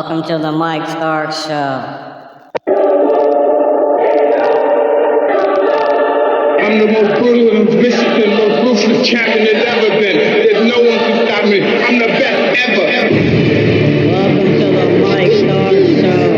Welcome to the Mike Stark Show. I'm the most brutal and vicious and most ruthless champion there's ever been. There's no one can stop me. I'm the best ever. Welcome to the Mike Stark Show.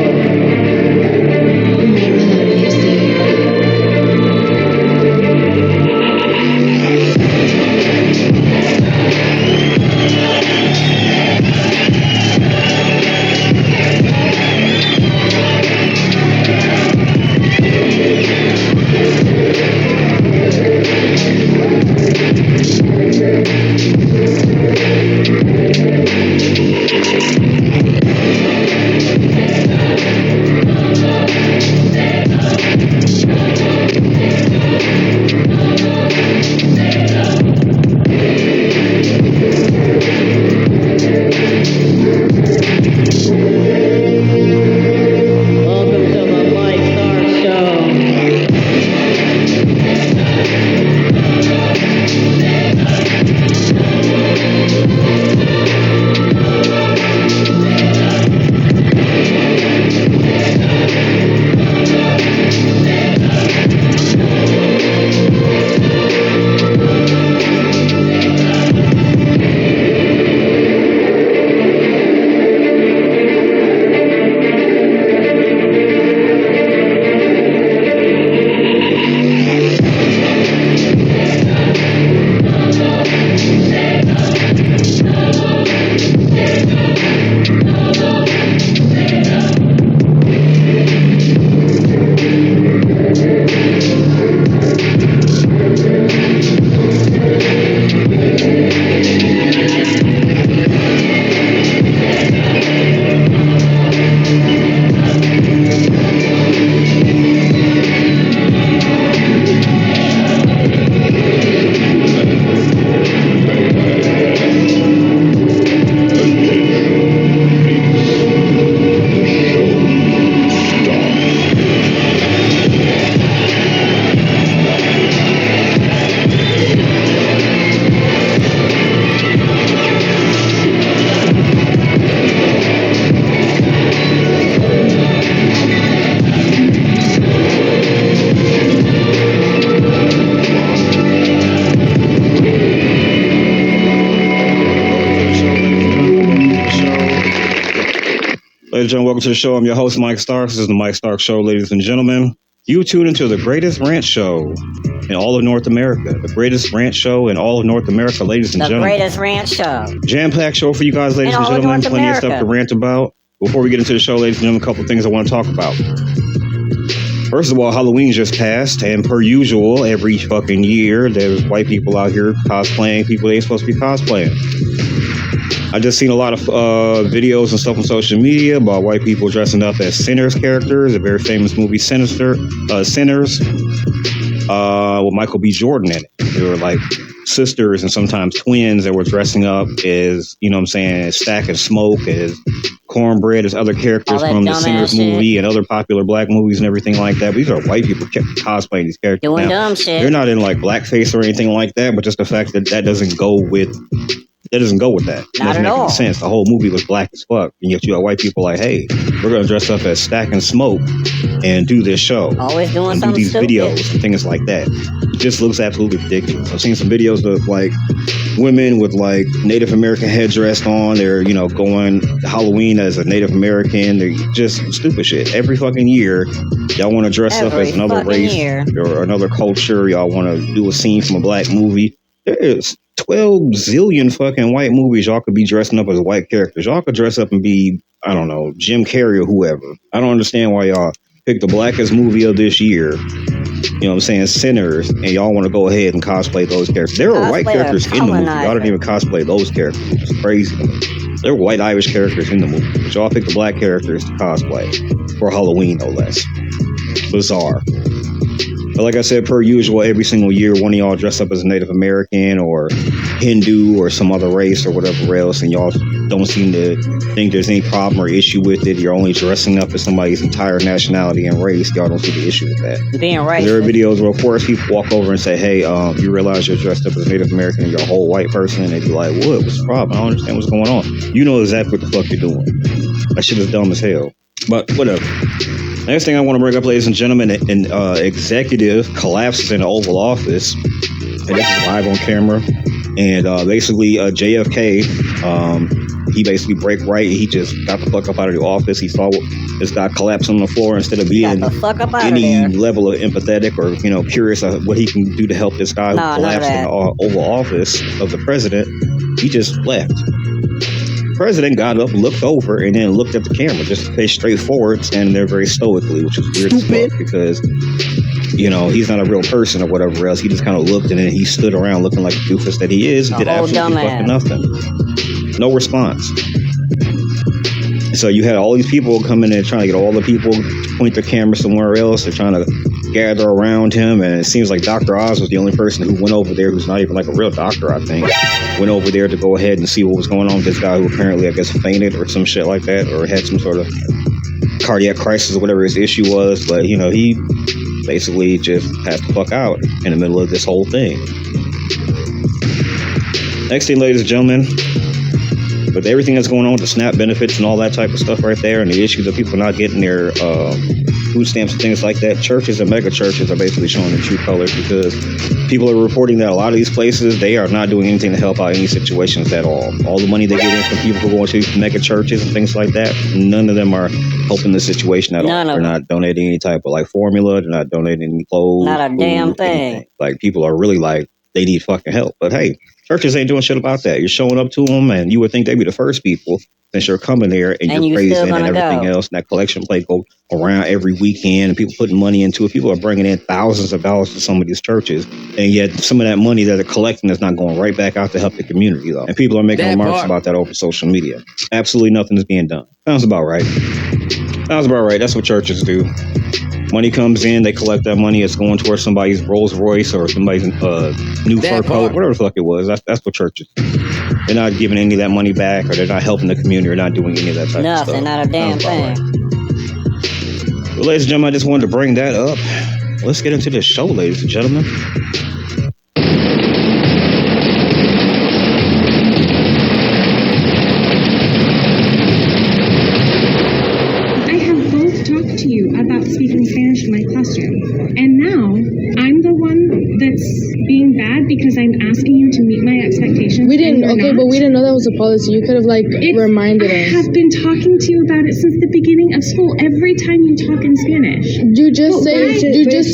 Ladies and gentlemen, welcome to the show. I'm your host, Mike Stark. This is the Mike Stark Show, ladies and gentlemen. You tune into the greatest rant show in all of North America. The greatest rant show in all of North America, ladies and gentlemen. The greatest rant show. Jam-packed show for you guys, ladies and gentlemen. Plenty of stuff to rant about. Before we get into the show, ladies and gentlemen, a couple of things I want to talk about. First of all, Halloween just passed, and per usual, every fucking year, there's white people out here cosplaying people they ain't supposed to be cosplaying. I just seen a lot of videos and stuff on social media about white people dressing up as Sinners characters, a very famous movie, Sinners, with Michael B. Jordan in it. They were like sisters and sometimes twins that were dressing up as, you know what I'm saying, as Stack and Smoke, as Cornbread, as other characters from the Sinners movie and other popular black movies and everything like that. But these are white people cosplaying these characters. Doing now, dumb shit. they're not in like blackface or anything like that, but just the fact that that doesn't go with that. It doesn't make any sense. The whole movie was black as fuck. And yet you got white people like, hey, we're going to dress up as Stack and Smoke and do this show. Always doing and something do these stupid. videos and things like that. It just looks absolutely ridiculous. I've seen some videos of like women with like Native American headdress on. They're, you know, going Halloween as a Native American. They're just stupid shit. Every fucking year, y'all want to dress up as another race or another culture. Y'all want to do a scene from a black movie. There's 12 zillion fucking white movies y'all could be dressing up as white characters. Y'all could dress up and be, I don't know, Jim Carrey or whoever. I don't understand why y'all picked the blackest movie of this year, you know what I'm saying, Sinners, and y'all want to go ahead and cosplay those characters. There are white characters in the movie. Y'all didn't even cosplay those characters. It's crazy to me. There were white Irish characters in the movie, but y'all picked the black characters to cosplay for Halloween, no less. Bizarre. But like I said, per usual, every single year, one of y'all dress up as a Native American or Hindu or some other race or whatever else, and y'all don't seem to think there's any problem or issue with it. You're only dressing up as somebody's entire nationality and race. Y'all don't see the issue with that. Being right. There are videos where, of course, people walk over and say, hey, you realize you're dressed up as a Native American and you're a whole white person, and they'd be like, what? What's the problem? I don't understand what's going on. You know exactly what the fuck you're doing. That shit is dumb as hell. But whatever. Next thing I want to bring up, ladies and gentlemen, an executive collapses in the Oval Office. And this is live on camera. And basically, JFK, he basically break right. He just got the fuck up out of the office. He saw this guy collapse on the floor. Instead of being any level of empathetic or, you know, curious of what he can do to help this guy who collapsed in the Oval Office of the president, he just left. The president got up, looked over, and then looked at the camera, just faced straight forward, standing there very stoically, which was weird as fuck because, you know, he's not a real person or whatever else. He just kind of looked, and then he stood around looking like the doofus that he is and did absolutely fucking nothing. No response. So you had all these people come in there trying to get all the people to point their camera somewhere else. They're trying to gather around him, and it seems like Dr. Oz was the only person who went over there, who's not even like a real doctor, I think, went over there to go ahead and see what was going on with this guy who apparently, I guess, fainted or some shit like that, or had some sort of cardiac crisis or whatever his issue was. But, you know, he basically just passed the fuck out in the middle of this whole thing. Next thing, ladies and gentlemen, with everything that's going on with the SNAP benefits and all that type of stuff right there, and the issues of people not getting their food stamps and things like that, churches and mega churches are basically showing their true colors, because people are reporting that a lot of these places, they are not doing anything to help out any situations at all. All the money they get in from people who go into mega churches and things like that, none of them are helping the situation at all. They're not donating any type of like formula. They're not donating any clothes. Not a damn thing. Anything. Like, people are really like, they need fucking help. But hey, churches ain't doing shit about that. You're showing up to them, and you would think they'd be the first people, since you're coming there and you're praising and everything else. And that collection plate go around every weekend, and people putting money into it. People are bringing in thousands of dollars to some of these churches, and yet some of that money that they're collecting is not going right back out to help the community, though. And people are making remarks about that over social media. Absolutely nothing is being done. Sounds about right. Sounds about right. That's what churches do. Money comes in, they collect that money. It's going towards somebody's Rolls Royce or somebody's new fur coat, whatever the fuck it was. That's what churches do. They're not giving any of that money back, or they're not helping the community, or not doing any of that type of stuff. Nothing, not a damn thing. Right. Well, ladies and gentlemen, I just wanted to bring that up. Let's get into this show, ladies and gentlemen. Speaking Spanish in my classroom, and now I'm the one that's being bad because I'm asking you to meet my expectations. We didn't, but we didn't know that was a policy. You could have reminded us. I have been talking to you about it since the beginning of school. Every time you talk in Spanish, you just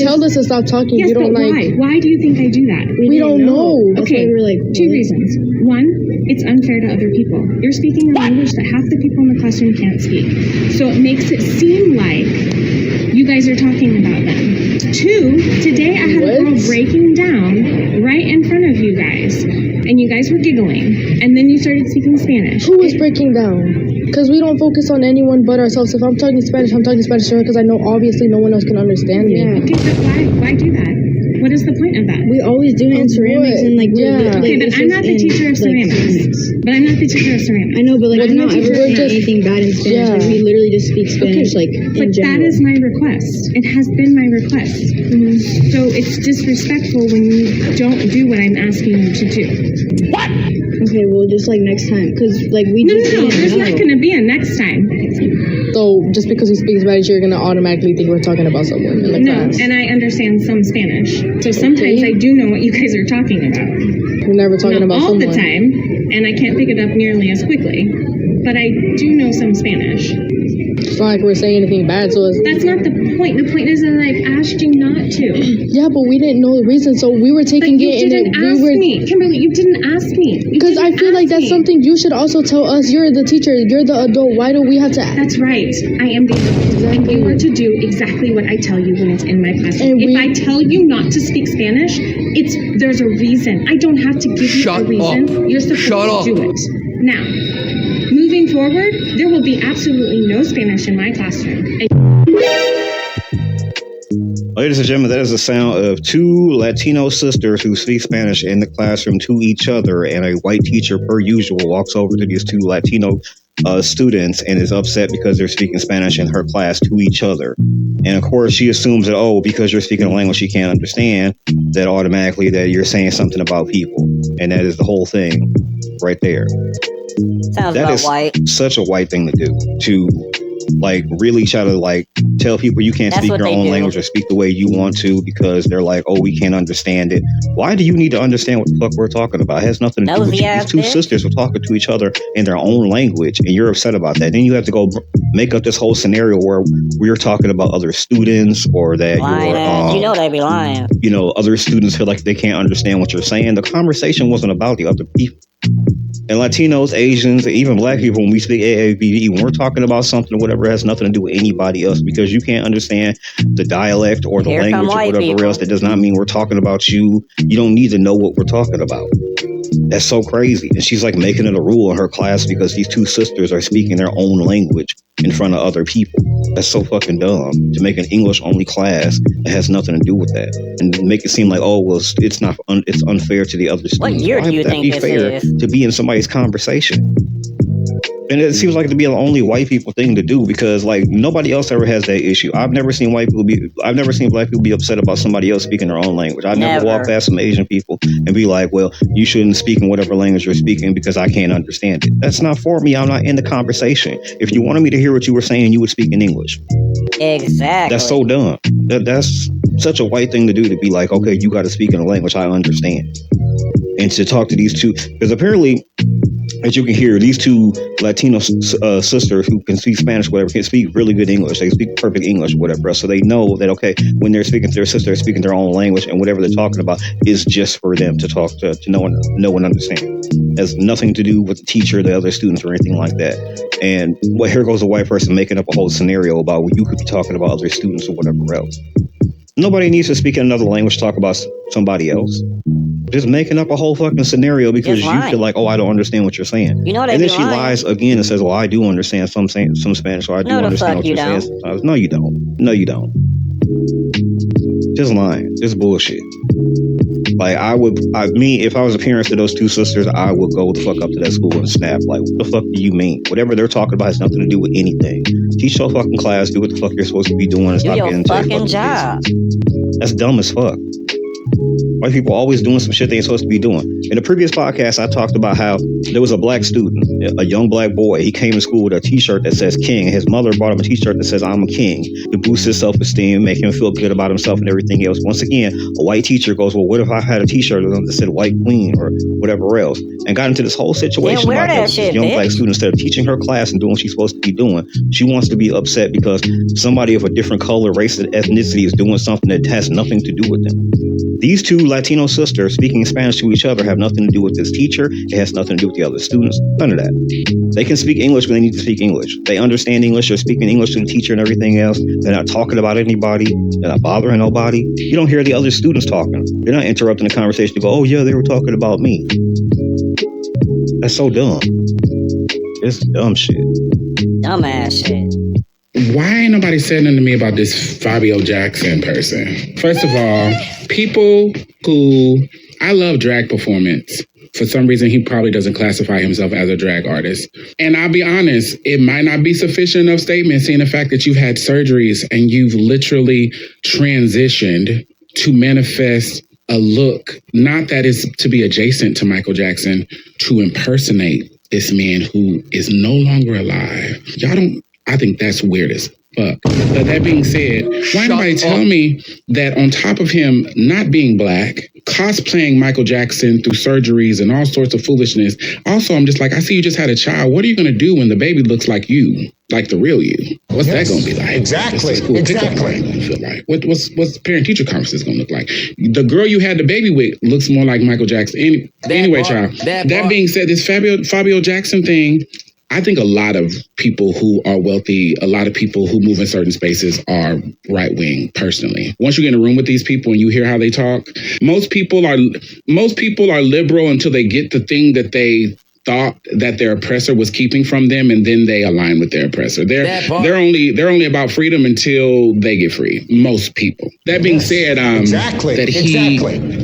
tell us to stop talking. Yes, you don't why? Why do you think I do that? We don't know. Okay, we were like, two reasons. One, it's unfair to other people. You're speaking a language that half the people in the classroom can't speak, so it makes it seem like you guys are talking about them. Two, today I had a girl breaking down right in front of you guys, and you guys were giggling, and then you started speaking Spanish. Who was breaking down? Because we don't focus on anyone but ourselves. If I'm talking Spanish to her because I know obviously no one else can understand me. Yeah. Okay, but why do that? What is the point of that? We always do it in ceramics and Okay, but I'm not the teacher of ceramics. But I'm not the teacher of ceramics. I know, but I'm not ever saying anything bad in Spanish. Yeah. Like, we literally just speak Spanish, in general. That is my request. It has been my request. Mm-hmm. So it's disrespectful when you don't do what I'm asking you to do. What? Okay, well, just next time, because we No, there's not going to be a next time. So just because we speak Spanish, you're gonna automatically think we're talking about someone in the class. And I understand some Spanish, so sometimes I do know what you guys are talking about. We're never talking about all someone the time, and I can't pick it up nearly as quickly. But I do know some Spanish. It's not like we're saying anything bad, so that's not the point. The point is that I've asked you not to. Yeah, but we didn't know the reason, so we were taking it. You didn't ask me, Kimberly. You didn't ask me. Because I feel like that's something you should also tell us. You're the teacher. You're the adult. Why do we have to? That's right. I am the adult, and you are to do exactly what I tell you when it's in my classroom. If I tell you not to speak Spanish, there's a reason. I don't have to give you a reason. You're supposed to do it. Now, moving forward, there will be absolutely no Spanish in my classroom. Ladies and gentlemen, that is the sound of two Latino sisters who speak Spanish in the classroom to each other, and a white teacher, per usual, walks over to these two Latino students and is upset because they're speaking Spanish in her class to each other. And of course, she assumes that, oh, because you're speaking a language she can't understand, that automatically that you're saying something about people. And that is the whole thing right there. Sounds that about is white. Such a white thing to do, to like really try to like tell people you can't speak your own language or speak the way you want to because they're like, oh, we can't understand it. Why do you need to understand what the fuck we're talking about? It has nothing to do with you. These two sisters were talking to each other in their own language, and you're upset about that. Then you have to go make up this whole scenario where we're talking about other students or that you're, you know they be lying. You know, other students feel like they can't understand what you're saying. The conversation wasn't about the other people. And Latinos, Asians, even black people, when we speak AABD, when we're talking about something or whatever, it has nothing to do with anybody else because you can't understand the dialect or the language or whatever else. That does not mean we're talking about you. You don't need to know what we're talking about. That's so crazy. And she's like making it a rule in her class because these two sisters are speaking their own language in front of other people. That's so fucking dumb to make an English only class that has nothing to do with that and make it seem like, oh, well, it's not, it's unfair to the other students. What year do you think this is? To be in somebody's conversation. And it seems like to be the only white people thing to do because like nobody else ever has that issue. I've never seen black people be upset about somebody else speaking their own language. I never walk past some Asian people and be like, well, you shouldn't speak in whatever language you're speaking because I can't understand it. That's not for me. I'm not in the conversation. If you wanted me to hear what you were saying, you would speak in English. Exactly. That's so dumb. That's such a white thing to do, to be like, okay, you got to speak in a language I understand. And to talk to these two, because apparently, as you can hear, these two Latino sisters who can speak Spanish, whatever, can speak really good English. They speak perfect English, whatever. So they know that, okay, when they're speaking to their sister, they're speaking their own language, and whatever they're talking about is just for them to talk to know and understand. It has nothing to do with the teacher, the other students, or anything like that. And well, here goes a white person making up a whole scenario about what you could be talking about other students or whatever else. Nobody needs to speak in another language to talk about somebody else. Just making up a whole fucking scenario because you feel like, oh, I don't understand what you're saying. You know what? And then she lies again and says, well, I do understand some Spanish, or I do understand what you're saying sometimes. No, you don't. No, you don't. Just lying. Just bullshit. Like, if I was a parent to those two sisters, I would go the fuck up to that school and snap. Like, what the fuck do you mean? Whatever they're talking about has nothing to do with anything. Teach your fucking class, do what the fuck you're supposed to be doing, and stop getting into your fucking job. That's dumb as fuck. White people always doing some shit they ain't supposed to be doing. In the previous podcast, I talked about how there was a black student, a young black boy. He came to school with a t-shirt that says king. His mother bought him a t-shirt that says I'm a king to boost his self-esteem, make him feel good about himself and everything else. Once again, a white teacher goes, well, what if I had a t-shirt that said white queen or whatever else? And got into this whole situation about this young black student. Instead of teaching her class and doing what she's supposed to be doing, she wants to be upset because somebody of a different color, race, and ethnicity is doing something that has nothing to do with them. These two Latino sisters speaking Spanish to each other have nothing to do with this teacher. It has nothing to do with the other students. None of that. They can speak English when they need to speak English. They understand English. They're speaking English to the teacher and everything else. They're not talking about anybody. They're not bothering nobody. You don't hear the other students talking. They're not interrupting the conversation to go, oh yeah, they were talking about me. That's so dumb. It's dumb shit. Dumbass shit. Why ain't nobody saying nothing to me about this Fabio Jackson person? First of all, people who... I love drag performance. For some reason, he probably doesn't classify himself as a drag artist. And I'll be honest, it might not be sufficient of statement seeing the fact that you've had surgeries and you've literally transitioned to manifest a look, not that is to be adjacent to Michael Jackson, to impersonate this man who is no longer alive. I think that's weird as fuck. But that being said, why nobody tell me that on top of him not being black, cosplaying Michael Jackson through surgeries and all sorts of foolishness, also I'm just like, I see you just had a child. What are you going to do when the baby looks like you? Like the real you? What's that going to be like? Exactly. Feel like? What's parent-teacher conferences going to look like? The girl you had the baby with looks more like Michael Jackson. Anyway, child. That being said, this Fabio Jackson thing, I think a lot of people who are wealthy, a lot of people who move in certain spaces are right-wing, personally. Once you get in a room with these people and you hear how they talk, most people are liberal until they get the thing that they thought that their oppressor was keeping from them, and then they align with their oppressor. They're only about freedom until they get free. Most people. That being said, that he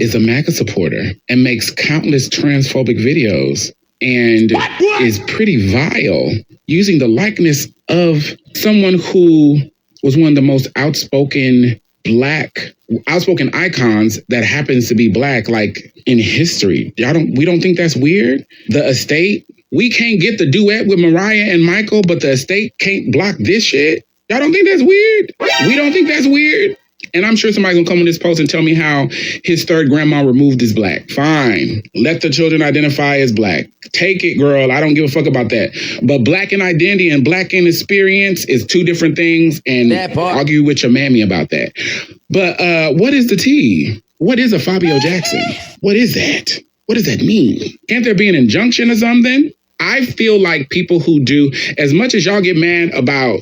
is a MAGA supporter and makes countless transphobic videos and is pretty vile, using the likeness of someone who was one of the most outspoken icons that happens to be black, like in history. We don't think that's weird? The estate, we can't get the duet with Mariah and Michael, but the estate can't block this shit? Y'all don't think that's weird? We don't think that's weird? And I'm sure somebody's gonna come on this post and tell me how his third grandma removed his black. Fine. Let the children identify as black. Take it, girl. I don't give a fuck about that. But black in identity and black in experience is two different things, and argue with your mammy about that. But what is the tea? What is a Fabio Jackson? What is that? What does that mean? Can't there be an injunction or something? I feel like people who do, as much as y'all get mad about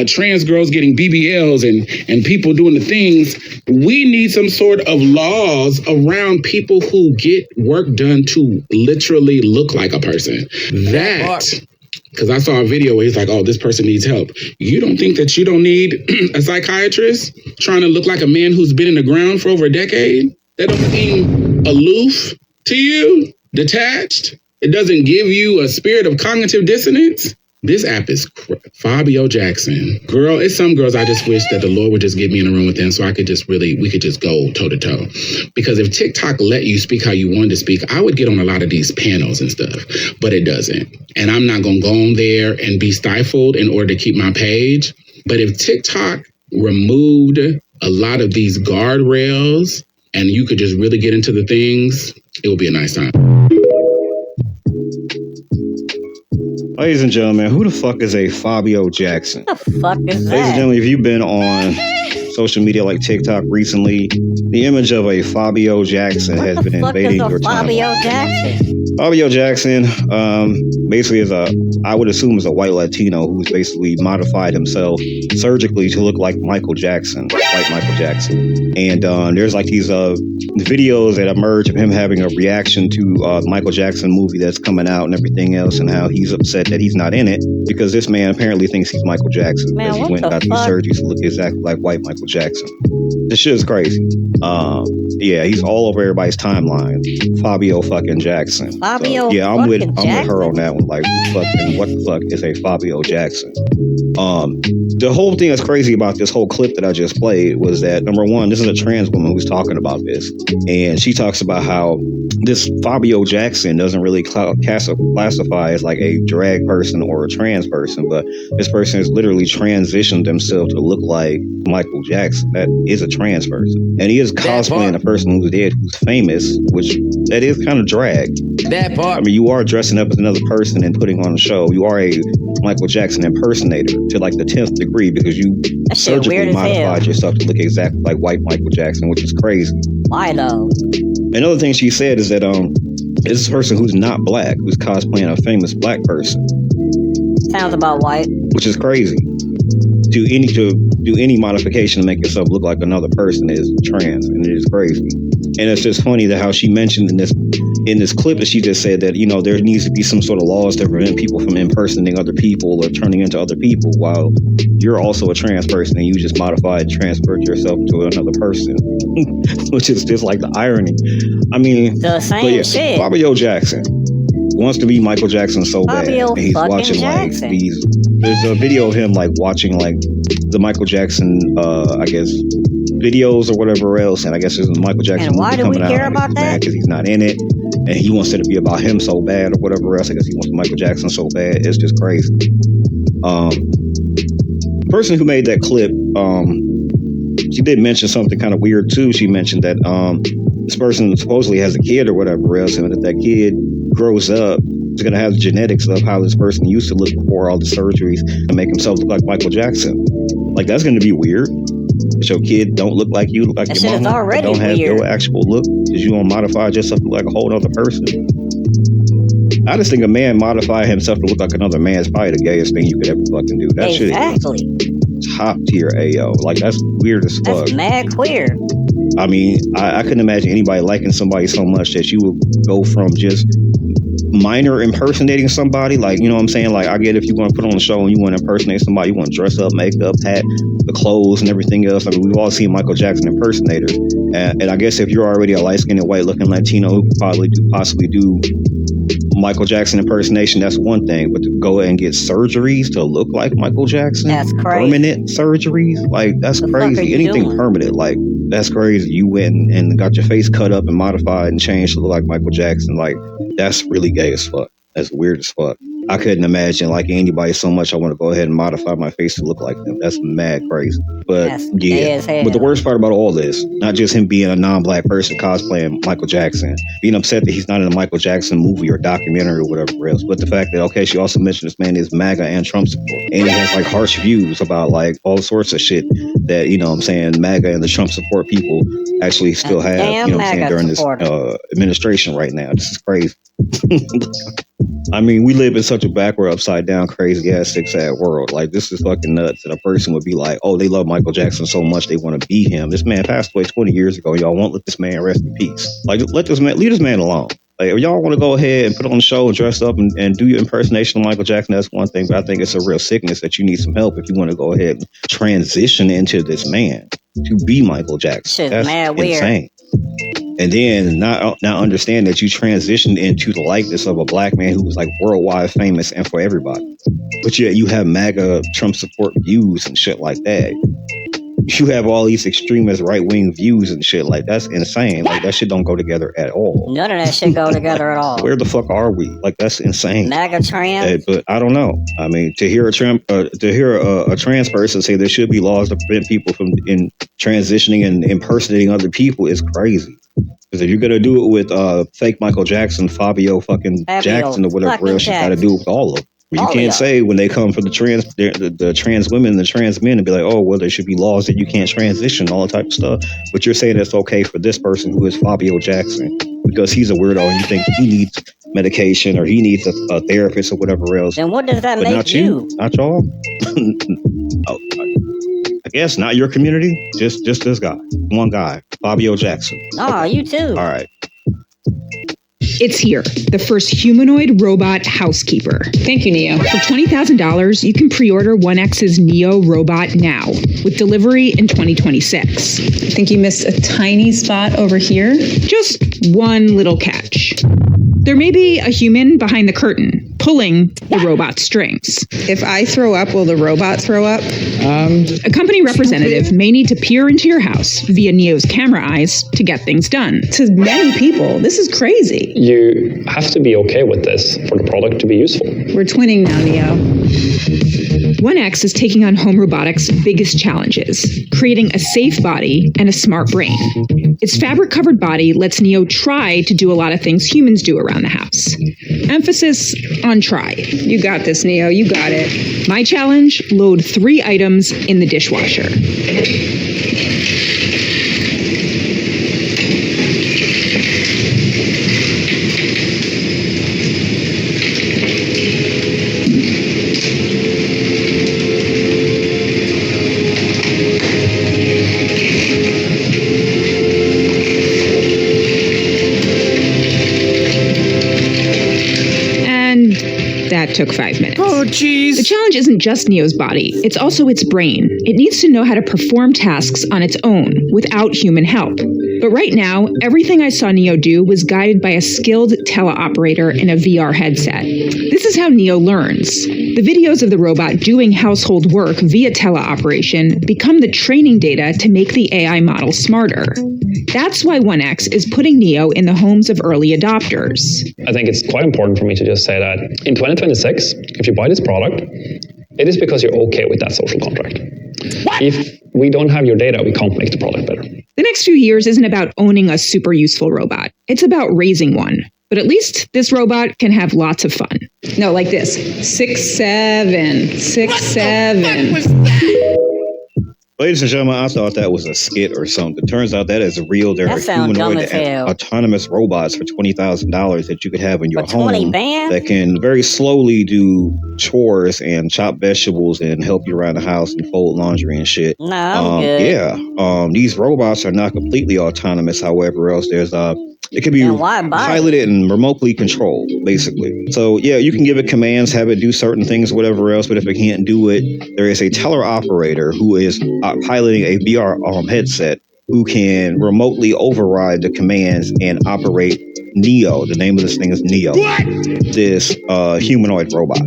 trans girls getting BBLs and people doing the things, we need some sort of laws around people who get work done to literally look like a person. Because I saw a video where he's like, oh, this person needs help. You don't think that you don't need a psychiatrist trying to look like a man who's been in the ground for over a decade? That don't seem aloof to you? Detached? It doesn't give you a spirit of cognitive dissonance? This app is Fabio Jackson. Girl, it's some girls I just wish that the Lord would just get me in a room with them so I could just we could just go toe to toe. Because if TikTok let you speak how you wanted to speak, I would get on a lot of these panels and stuff, but it doesn't. And I'm not gonna go on there and be stifled in order to keep my page. But if TikTok removed a lot of these guardrails and you could just really get into the things, it would be a nice time. Ladies and gentlemen, who the fuck is a Fabio Jackson? What the fuck is that? Ladies and gentlemen, if you've been on social media like TikTok recently, the image of a Fabio Jackson has been invading your timeline. Fabio Jackson basically is I would assume is a white Latino who's basically modified himself surgically to look like Michael Jackson, white Michael Jackson. And there's like these videos that emerge of him having a reaction to the Michael Jackson movie that's coming out and everything else, and how he's upset that he's not in it because this man apparently thinks he's Michael Jackson because he went and got these surgeries to look exactly like white Michael Jackson. This shit is crazy. Yeah, he's all over everybody's timeline. Fabio fucking Jackson. Fabio so, yeah, I'm with Jackson? her on that one. Like, what the fuck is a Fabio Jackson? The whole thing that's crazy about this whole clip that I just played was that, number one, this is a trans woman who's talking about this, and she talks about how this Fabio Jackson doesn't really classify as like a drag person or a trans person, but this person has literally transitioned themselves to look like Michael Jackson. That is a trans person, and he is cosplaying a person who's dead, who's famous, which that is kind of drag. That part. I mean, you are dressing up as another person and putting on a show. You are a Michael Jackson impersonator to like the 10th degree because you surgically modified yourself to look exactly like white Michael Jackson, which is crazy. Why though? Another thing she said is that this person who's not black, who's cosplaying a famous black person. Sounds about white. Which is crazy. Do any modification to make yourself look like another person is trans, and it is crazy. And it's just funny that how she mentioned in this clip that she just said that, you know, there needs to be some sort of laws to prevent people from impersonating other people or turning into other people, while you're also a trans person and you just modified and transferred yourself to another person, which is just like the irony. I mean, the same shit. Fabio Jackson wants to be Michael Jackson so bad, and he's watching Jackson. Like these. There's a video of him like watching like the Michael Jackson, I guess, videos or whatever else, and I guess there's a Michael Jackson and why movie do we coming care out, about that? Because he's not in it, and he wants it to be about him so bad or whatever else. I guess he wants Michael Jackson so bad. It's just crazy. The person who made that clip, she did mention something kind of weird too. She mentioned that this person supposedly has a kid or whatever else, and that kid grows up is going to have the genetics of how this person used to look before all the surgeries and make himself look like Michael Jackson. Like, that's going to be weird. If your kid don't look like you, look like your mama, already don't have weird. your actual look, because you don't modify yourself to look like a whole other person. I just think a man modify himself to look like another man is probably the gayest thing you could ever fucking do. That shit is top tier AO. Like, that's weird as fuck. That's mad queer. I mean, I couldn't imagine anybody liking somebody so much that you would go from just minor impersonating somebody, like, you know what I'm saying? Like, I get if you want to put on a show and you want to impersonate somebody, you want to dress up, make up, hat, the clothes and everything else. I mean, we've all seen Michael Jackson impersonators. And I guess if you're already a light-skinned, white-looking Latino who could possibly do Michael Jackson impersonation, that's one thing. But to go ahead and get surgeries to look like Michael Jackson, that's crazy. Permanent surgeries, like, that's crazy. Anything doing? Permanent, like, that's crazy. You went and got your face cut up and modified and changed to look like Michael Jackson. Like, that's really gay as fuck. That's weird as fuck. I couldn't imagine liking anybody so much I want to go ahead and modify my face to look like them. That's mad crazy. But but the worst part about all this, not just him being a non-black person cosplaying Michael Jackson, being upset that he's not in a Michael Jackson movie or documentary or whatever else, but the fact that, okay, she also mentioned this man is MAGA and Trump support, and he has like harsh views about like all sorts of shit that, you know what I'm saying, MAGA and the Trump support people actually still have, you know what I'm saying, during this administration right now. This is crazy. I mean, we live in such a backward, upside down, crazy ass, sick, sad world. Like, this is fucking nuts. And a person would be like, oh, they love Michael Jackson so much they want to be him. This man passed away 20 years ago. Y'all won't let this man rest in peace. Like, leave this man alone. Like, if y'all want to go ahead and put on a show and dress up and do your impersonation of Michael Jackson, that's one thing. But I think it's a real sickness that you need some help if you want to go ahead and transition into this man to be Michael Jackson. Shit, that's mad insane. Weird. And then now understand that you transitioned into the likeness of a black man who was like worldwide famous and for everybody. But yet you have MAGA Trump support views and shit like that. You have all these extremist right-wing views and shit. Like, that's insane. Like, that shit don't go together at all. None of that shit go together at all. Where the fuck are we? Like, that's insane. MAGA trans? But I don't know. I mean, to hear a trans person say there should be laws to prevent people from transitioning and impersonating other people is crazy. Because if you're gonna do it with fake Michael Jackson, Fabio Jackson, or whatever else, you gotta do it with all of them. You can't say when they come for the trans women and the trans men and be like, oh, well, there should be laws that you can't transition, all that type of stuff. But you're saying it's okay for this person who is Fabio Jackson because he's a weirdo and you think he needs medication or he needs a therapist or whatever else. And what does that make not you? Not y'all? I guess not your community. Just this guy. One guy. Fabio Jackson. Oh, you too. All right. It's here, the first humanoid robot housekeeper. Thank you, Neo. For $20,000, you can pre-order 1X's Neo robot now, with delivery in 2026. I think you missed a tiny spot over here. Just one little catch. There may be a human behind the curtain, pulling the robot strings. If I throw up, will the robot throw up? A company representative may need to peer into your house via Neo's camera eyes to get things done. To many people, this is crazy. You have to be okay with this for the product to be useful. We're twinning now, Neo. 1X is taking on home robotics' biggest challenges, creating a safe body and a smart brain. Its fabric-covered body lets Neo try to do a lot of things humans do around the house. Emphasis on try. You got this, Neo. You got it. My challenge, load 3 items in the dishwasher. That took 5 minutes. Oh, jeez. The challenge isn't just Neo's body, it's also its brain. It needs to know how to perform tasks on its own, without human help. But right now, everything I saw Neo do was guided by a skilled teleoperator in a VR headset. This is how Neo learns. The videos of the robot doing household work via teleoperation become the training data to make the AI model smarter. That's why 1X is putting Neo in the homes of early adopters. I think it's quite important for me to just say that in 2026, if you buy this product, it is because you're okay with that social contract. What? If we don't have your data, we can't make the product better. The next few years isn't about owning a super useful robot. It's about raising one. But at least this robot can have lots of fun. No, like this. 6, 7, 6, 7. Ladies and gentlemen, I thought that was a skit or something. Turns out that is real. There are humanoid and autonomous robots for $20,000 that you could have in your home that can very slowly do chores and chop vegetables and help you around the house and fold laundry and shit. No, these robots are not completely autonomous. However, else there's It can be piloted and remotely controlled, basically. So yeah, you can give it commands, have it do certain things, whatever else. But if it can't do it, there is a teleoperator who is piloting a VR headset who can remotely override the commands and operate Neo. The name of this thing is Neo. What? This humanoid robot.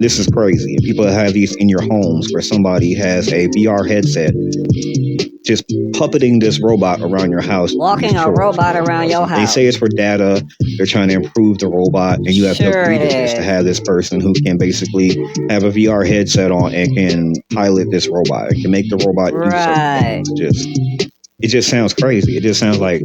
This is crazy. People have these in your homes where somebody has a VR headset just puppeting this robot around your house. Walking a robot around your house. They say it's for data. They're trying to improve the robot, and you have to agree to this to have this person who can basically have a VR headset on and can pilot this robot. It can make the robot do something. It just sounds crazy. It just sounds like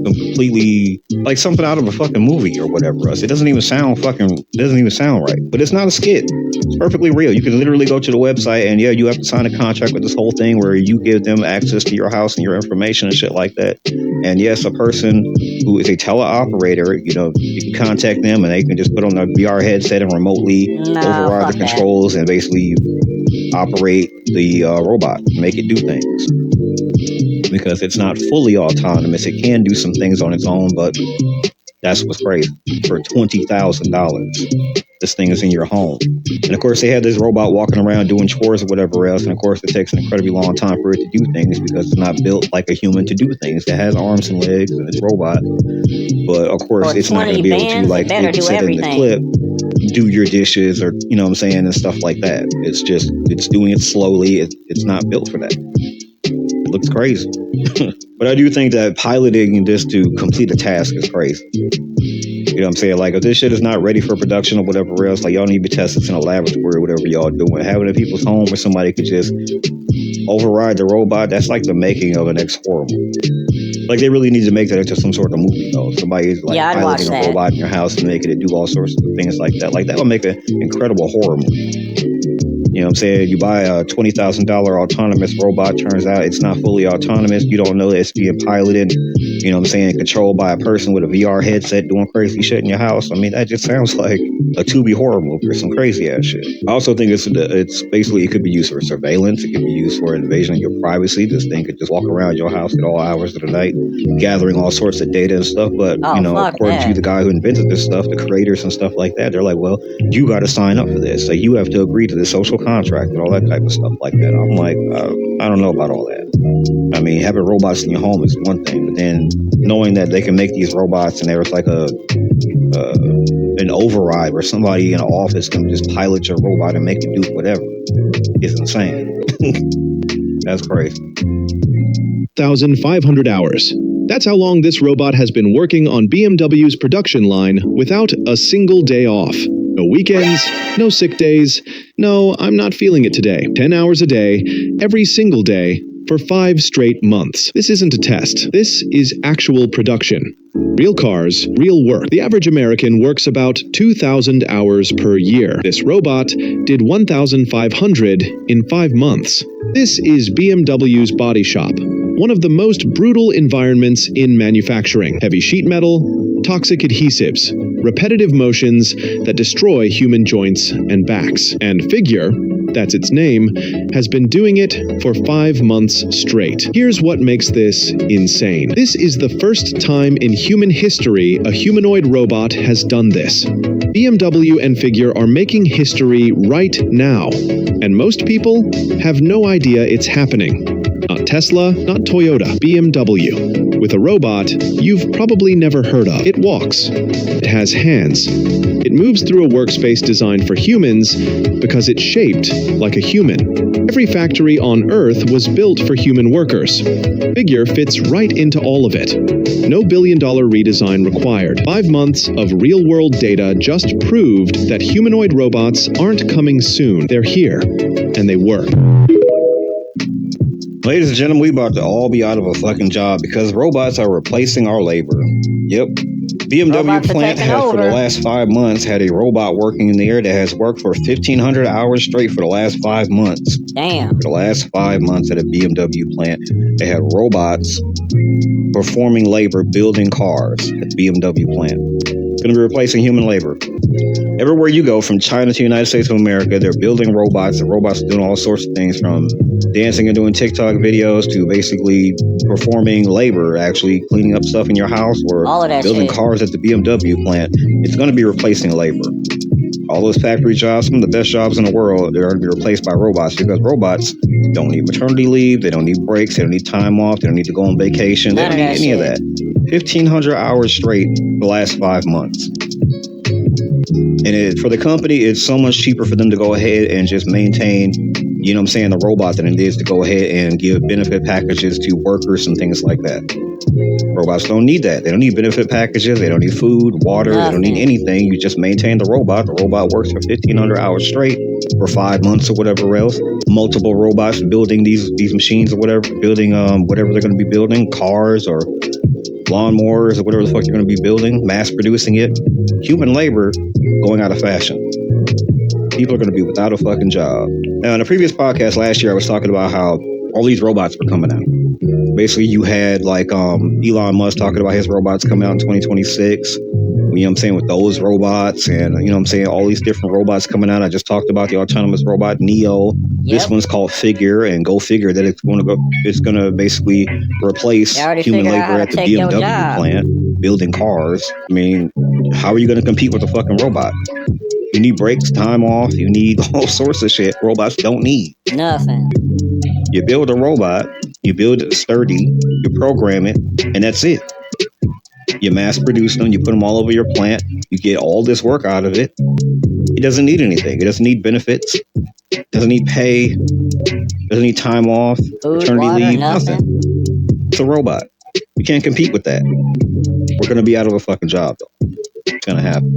completely like something out of a fucking movie or whatever else. It doesn't even sound right. But it's not a skit. It's perfectly real. You can literally go to the website and you have to sign a contract with this whole thing where you give them access to your house and your information and shit like that. And yes, a person who is a teleoperator, you can contact them and they can just put on a VR headset and remotely override the controls and basically operate the robot, make it do things. Because it's not fully autonomous. It can do some things on its own, but that's what's crazy. For $20,000, this thing is in your home. And of course, they have this robot walking around doing chores or whatever else. And of course, it takes an incredibly long time for it to do things because it's not built like a human to do things. It has arms and legs and it's a robot. But of course, it's not going to be able to, like they said in the clip, do your dishes or, you know what I'm saying, and stuff like that. It's doing it slowly. It's not built for that. It looks crazy. But I do think that piloting this to complete a task is crazy. You know what I'm saying? Like, if this shit is not ready for production or whatever else, like, y'all need to test this in a laboratory or whatever y'all doing. Having it in people's home where somebody could just override the robot, that's like the making of an next horror movie. Like, they really need to make that into some sort of movie, though. Somebody's like piloting a robot in your house and making it do all sorts of things like that. Like, that would make an incredible horror movie. You know what I'm saying? You buy a $20,000 autonomous robot, turns out it's not fully autonomous. You don't know that it's being piloted, you know what I'm saying, controlled by a person with a VR headset doing crazy shit in your house. I mean, that just sounds like a Tubi horror movie or some crazy ass shit. I also think it's basically, it could be used for surveillance. It could be used for invasion of your privacy. This thing could just walk around your house at all hours of the night, gathering all sorts of data and stuff. But, according to the guy who invented this stuff, the creators and stuff like that, they're like, well, you got to sign up for this. So you have to agree to this social contract and all that type of stuff like that. I'm like, I don't know about all that. I mean, having robots in your home is one thing, but then knowing that they can make these robots and there's like an override where somebody in an office can just pilot your robot and make it do whatever is insane. That's crazy. 1,500 hours. That's how long this robot has been working on BMW's production line without a single day off. No weekends, no sick days. No, I'm not feeling it today. 10 hours a day, every single day, for 5 straight months. This isn't a test. This is actual production. Real cars, real work. The average American works about 2,000 hours per year. This robot did 1,500 in 5 months. This is BMW's body shop. One of the most brutal environments in manufacturing. Heavy sheet metal, toxic adhesives, repetitive motions that destroy human joints and backs. And Figure, that's its name, has been doing it for 5 months straight. Here's what makes this insane. This is the first time in human history a humanoid robot has done this. BMW and Figure are making history right now, and most people have no idea it's happening. Not Tesla, not Toyota, BMW. With a robot you've probably never heard of. It walks. It has hands. It moves through a workspace designed for humans because it's shaped like a human. Every factory on Earth was built for human workers. Figure fits right into all of it. No billion-dollar redesign required. 5 months of real-world data just proved that humanoid robots aren't coming soon. They're here, and they work. Ladies and gentlemen, we about to all be out of a fucking job because robots are replacing our labor. Yep. BMW plant has for the last 5 months had a robot working in the air that has worked for 1,500 hours straight for the last 5 months. Damn. For the last 5 months at a BMW plant, they had robots performing labor building cars at the BMW plant. going to be replacing human labor. Everywhere you go, from China to the United States of America, they're building robots. The robots are doing all sorts of things, from dancing and doing TikTok videos to basically performing labor, actually cleaning up stuff in your house or building cars at the BMW plant. It's going to be replacing labor. All those factory jobs, some of the best jobs in the world, they're going to be replaced by robots, because robots don't need maternity leave, they don't need breaks, they don't need time off, they don't need to go on vacation, they don't need any of that. 1,500 hours straight the last 5 months. And for the company, it's so much cheaper for them to go ahead and just maintain, you know what I'm saying, the robot than it is to go ahead and give benefit packages to workers and things like that. Robots don't need that. They don't need benefit packages. They don't need food, water. They don't need anything. You just maintain the robot. The robot works for 1,500 hours straight for 5 months or whatever else. Multiple robots building these machines or whatever, building whatever they're going to be building, cars or lawnmowers or whatever the fuck you're going to be building, mass producing it. Human labor going out of fashion. People are going to be without a fucking job. Now, in a previous podcast last year, I was talking about how all these robots were coming out. Basically, you had like Elon Musk talking about his robots coming out in 2026. You know what I'm saying, with those robots, and you know what I'm saying, all these different robots coming out. I just talked about the autonomous robot Neo. This one's called Figure, and go figure that it's going to basically replace human labor at the BMW plant building cars. I mean, how are you going to compete with a fucking robot? You need breaks, time off, you need all sorts of shit robots don't need. Nothing. You build a robot, you build it sturdy, you program it, and that's it. You mass produce them, you put them all over your plant, you get all this work out of it. It doesn't need anything. It doesn't need benefits, doesn't need pay, doesn't need time off, maternity leave, nothing. It's a robot. You can't compete with that. We're going to be out of a fucking job, though. It's going to happen.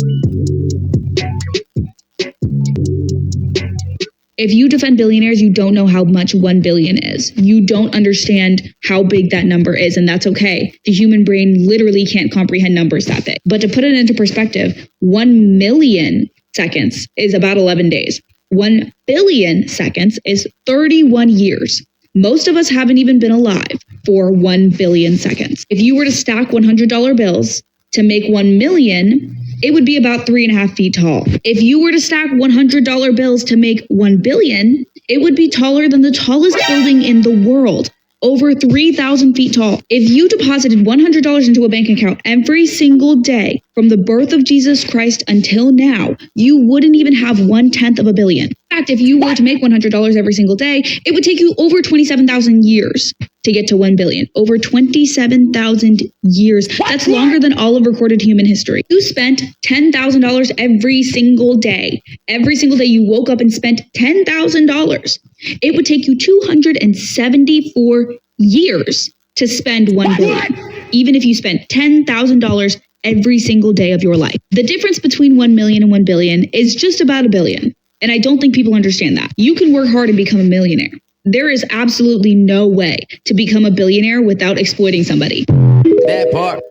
If you defend billionaires, you don't know how much 1 billion is. You don't understand how big that number is, and that's okay. The human brain literally can't comprehend numbers that big. But to put it into perspective, 1 million seconds is about 11 days. 1 billion seconds is 31 years. Most of us haven't even been alive for 1 billion seconds. If you were to stack $100 bills to make 1 million, it would be about 3.5 feet tall. If you were to stack $100 bills to make 1 billion, it would be taller than the tallest building in the world, over 3,000 feet tall. If you deposited $100 into a bank account every single day from the birth of Jesus Christ until now, you wouldn't even have 1/10 of a billion. In fact, if you were to make $100 every single day, it would take you over 27,000 years to get to 1 billion. Over 27,000 years. That's longer than all of recorded human history. You spent $10,000 every single day. Every single day you woke up and spent $10,000. It would take you 274 years to spend 1 billion. Even if you spent $10,000 every single day of your life. The difference between 1 million and 1 billion is just about a billion. And I don't think people understand that. You can work hard and become a millionaire. There is absolutely no way to become a billionaire without exploiting somebody. That part.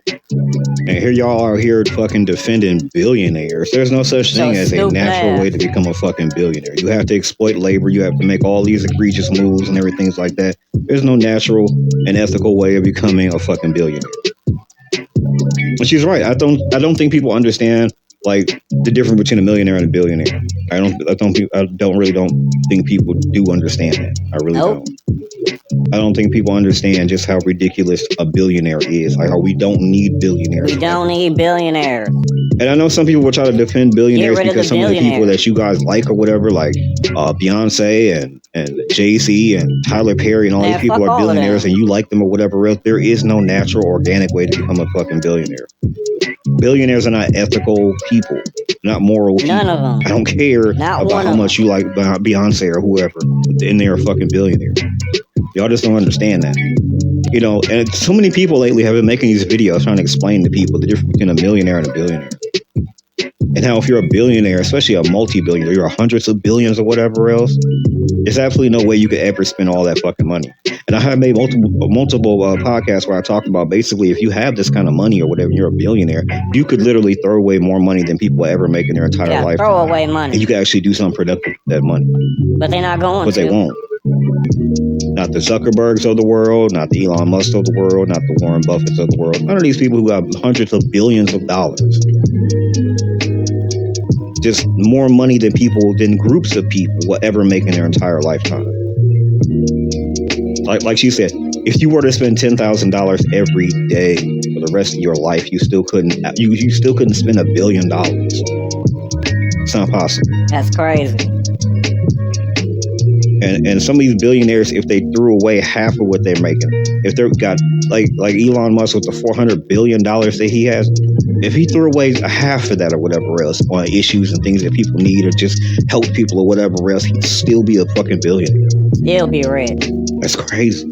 And here y'all are here fucking defending billionaires. There's no such thing as a natural way to become a fucking billionaire. You have to exploit labor. You have to make all these egregious moves and everything like that. There's no natural and ethical way of becoming a fucking billionaire. But she's right. I don't think people understand like the difference between a millionaire and a billionaire. I don't really think people do understand that. I really don't. I don't think people understand just how ridiculous a billionaire is. Like how we don't need billionaires. We don't need billionaires. And I know some people will try to defend billionaires because some of the people that you guys like or whatever, like Beyonce and Jay-Z and Tyler Perry and all these people are billionaires and you like them or whatever else. There is no natural, organic way to become a fucking billionaire. Billionaires are not ethical people, not moral people. None of them. I don't care about how much you like Beyonce or whoever, and they're a fucking billionaire. Y'all just don't understand that. You know, and so many people lately have been making these videos trying to explain to people the difference between a millionaire and a billionaire. And how if you're a billionaire, especially a multi-billionaire, you're hundreds of billions or whatever else, there's absolutely no way you could ever spend all that fucking money. And I have made multiple podcasts where I talk about basically if you have this kind of money or whatever, you're a billionaire, you could literally throw away more money than people will ever make in their entire life. Throw away money. And you could actually do something productive with that money. But they're not going to. But they won't. Not the Zuckerbergs of the world, not the Elon Musk of the world, not the Warren Buffetts of the world. None of these people who have hundreds of billions of dollars. Just more money than groups of people will ever make in their entire lifetime. Like she said, if you were to spend $10,000 every day for the rest of your life, you still couldn't spend $1 billion. It's not possible. That's crazy. And some of these billionaires, if they threw away half of what they're making, if they've got like Elon Musk with the $400 billion that he has, if he threw away a half of that or whatever else on issues and things that people need or just help people or whatever else, he'd still be a fucking billionaire. He'll be rich. That's crazy.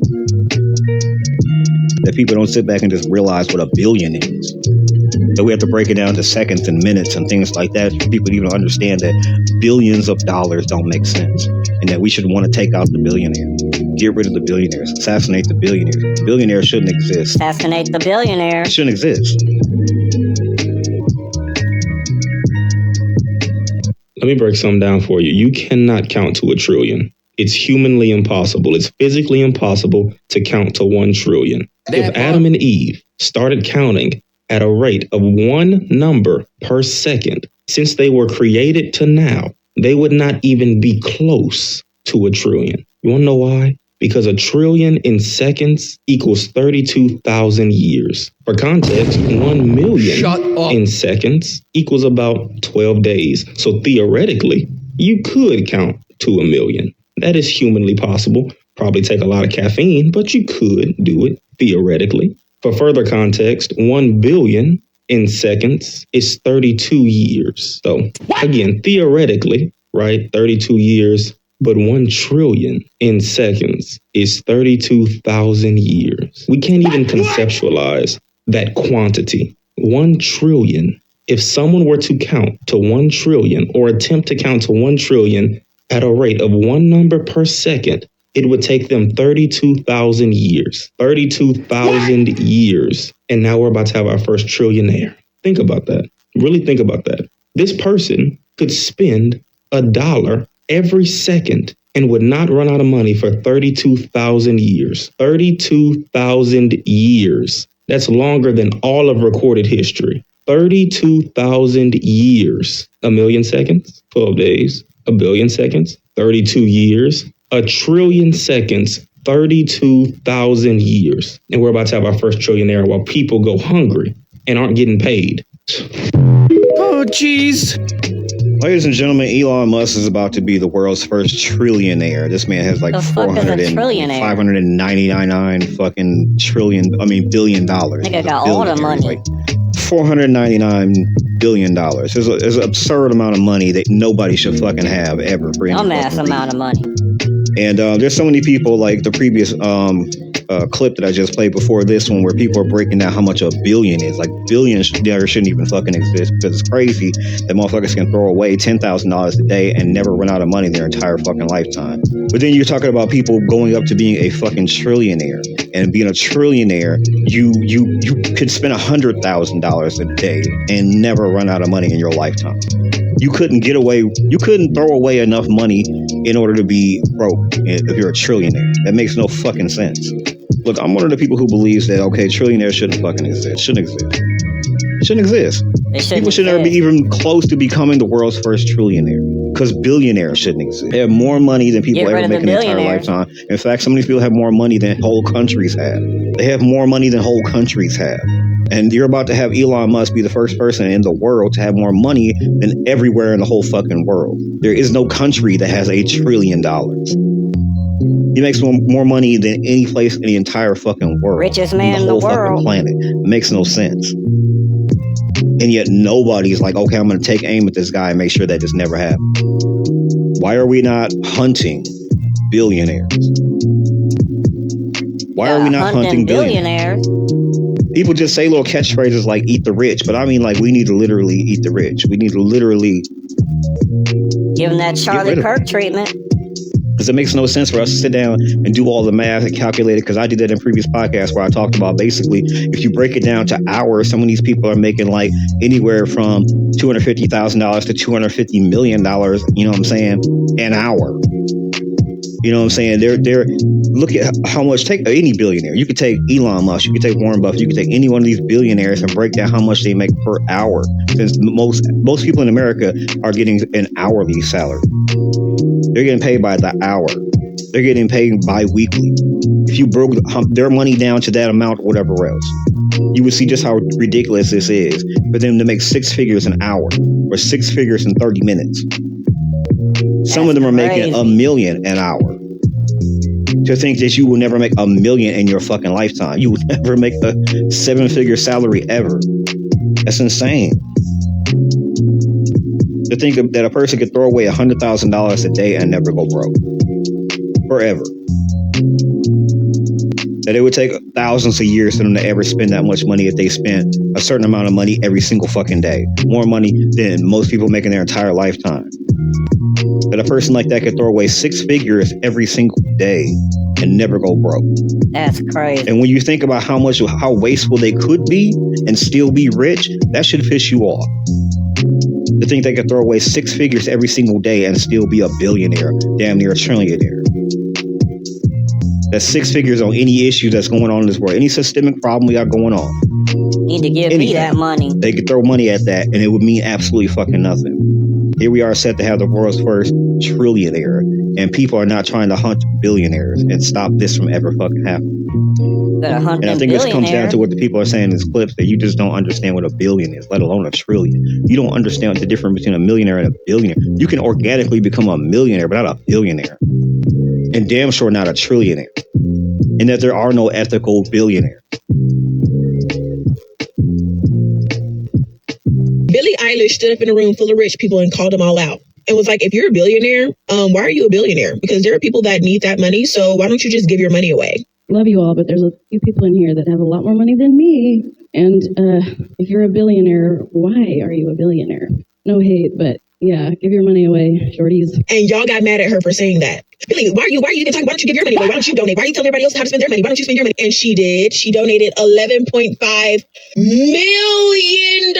That people don't sit back and just realize what a billion is. That we have to break it down to seconds and minutes and things like that for people to even understand that billions of dollars don't make sense. And that we should want to take out the billionaires. Get rid of the billionaires. Assassinate the billionaires. Billionaires shouldn't exist. Assassinate the billionaire. Shouldn't exist. Let me break something down for you. You cannot count to 1 trillion. It's humanly impossible. It's physically impossible to count to 1 trillion. If Adam and Eve started counting at a rate of 1 number per second, since they were created to now, they would not even be close to 1 trillion. You want to know why? Because 1 trillion in seconds equals 32,000 years. For context, 1 million in seconds equals about 12 days. So theoretically, you could count to 1 million. That is humanly possible. Probably take a lot of caffeine, but you could do it theoretically. For further context, 1 billion in seconds is 32 years. So again, theoretically, right, 32 years, but 1 trillion in seconds is 32,000 years. We can't even conceptualize that quantity. 1 trillion. If someone were to count to 1 trillion or attempt to count to 1 trillion at a rate of 1 number per second, it would take them 32,000 years. 32,000 years. And now we're about to have our first trillionaire. Think about that. Really think about that. This person could spend $1 every second and would not run out of money for 32,000 years. 32,000 years. That's longer than all of recorded history. 32,000 years. 1 million seconds, 12 days. 1 billion seconds, 32 years. 1 trillion seconds, 32,000 years. And we're about to have our first trillionaire while people go hungry and aren't getting paid. Oh, jeez. Ladies and gentlemen, Elon Musk is about to be the world's first trillionaire. This man has like 599 fucking billion dollars. Nigga got all the money. Like $499 billion. It's an absurd amount of money that nobody should fucking have ever. Dumbass amount of money. And there's so many people like the previous clip that I just played before this one where people are breaking down how much a billion is. Like billions shouldn't even fucking exist because it's crazy that motherfuckers can throw away $10,000 a day and never run out of money their entire fucking lifetime. But then you're talking about people going up to being a fucking trillionaire. And being a trillionaire, you could spend $100,000 a day and never run out of money in your lifetime. You couldn't throw away enough money in order to be broke if you're a trillionaire. That makes no fucking sense. Look, I'm one of the people who believes that, okay, trillionaires shouldn't fucking exist. Shouldn't exist. People should never be even close to becoming the world's first trillionaire. Because billionaires shouldn't exist. They have more money than people ever make in their entire lifetime. In fact, some of these people have more money than whole countries have. They have more money than whole countries have. And you're about to have Elon Musk be the first person in the world to have more money than everywhere in the whole fucking world. There is no country that has $1 trillion. He makes more money than any place in the entire fucking world. Richest man in the whole world. Fucking planet. It makes no sense. And yet nobody's like, okay, I'm going to take aim at this guy and make sure that this never happens. Why are we not hunting billionaires? Why are we not hunting billionaires? People just say little catchphrases like eat the rich, but I mean like we need to literally eat the rich. We need to literally give them that Charlie Kirk treatment. Because it makes no sense for us to sit down and do all the math and calculate it. Because I did that in previous podcasts where I talked about basically if you break it down to hours, some of these people are making like anywhere from $250,000 to $250 million, you know what I'm saying, an hour. You know what I'm saying? They're look at how much. Take any billionaire. You could take Elon Musk. You could take Warren Buffett. You could take any one of these billionaires and break down how much they make per hour. Since most people in America are getting an hourly salary. They're getting paid by the hour. They're getting paid bi-weekly. If you broke their money down to that amount, or whatever else, you would see just how ridiculous this is for them to make 6 figures an hour or 6 figures in 30 minutes. Some of them are making $1 million an hour. To think that you will never make $1 million in your fucking lifetime. You will never make a 7-figure salary ever. That's insane. To think that a person could throw away $100,000 a day and never go broke. Forever. That it would take thousands of years for them to ever spend that much money if they spent a certain amount of money every single fucking day. More money than most people make in their entire lifetime. That a person like that could throw away 6 figures every single day and never go broke. That's crazy. And when you think about how wasteful they could be and still be rich, that should piss you off. To think they could throw away 6 figures every single day and still be a billionaire, damn near a trillionaire. That's 6 figures on any issue that's going on in this world. Any systemic problem we got going on. Need to give me that money. They could throw money at that and it would mean absolutely fucking nothing. Here we are set to have the world's first trillionaire, and people are not trying to hunt billionaires and stop this from ever fucking happening. And I think this comes down to what the people are saying in these clips, that you just don't understand what a billion is, let alone a trillion. You don't understand the difference between a millionaire and a billionaire. You can organically become a millionaire, but not a billionaire. And damn sure not a trillionaire. And that there are no ethical billionaires. Billie Eilish stood up in a room full of rich people and called them all out. And was like, if you're a billionaire, why are you a billionaire? Because there are people that need that money. So why don't you just give your money away? Love you all, but there's a few people in here that have a lot more money than me. And if you're a billionaire, why are you a billionaire? No hate, but yeah, give your money away, shorties. And y'all got mad at her for saying that. Billie, why are you even talking? Why don't you give your money away? Why don't you donate? Why are you telling everybody else how to spend their money? Why don't you spend your money? And she did. She donated $11.5 million.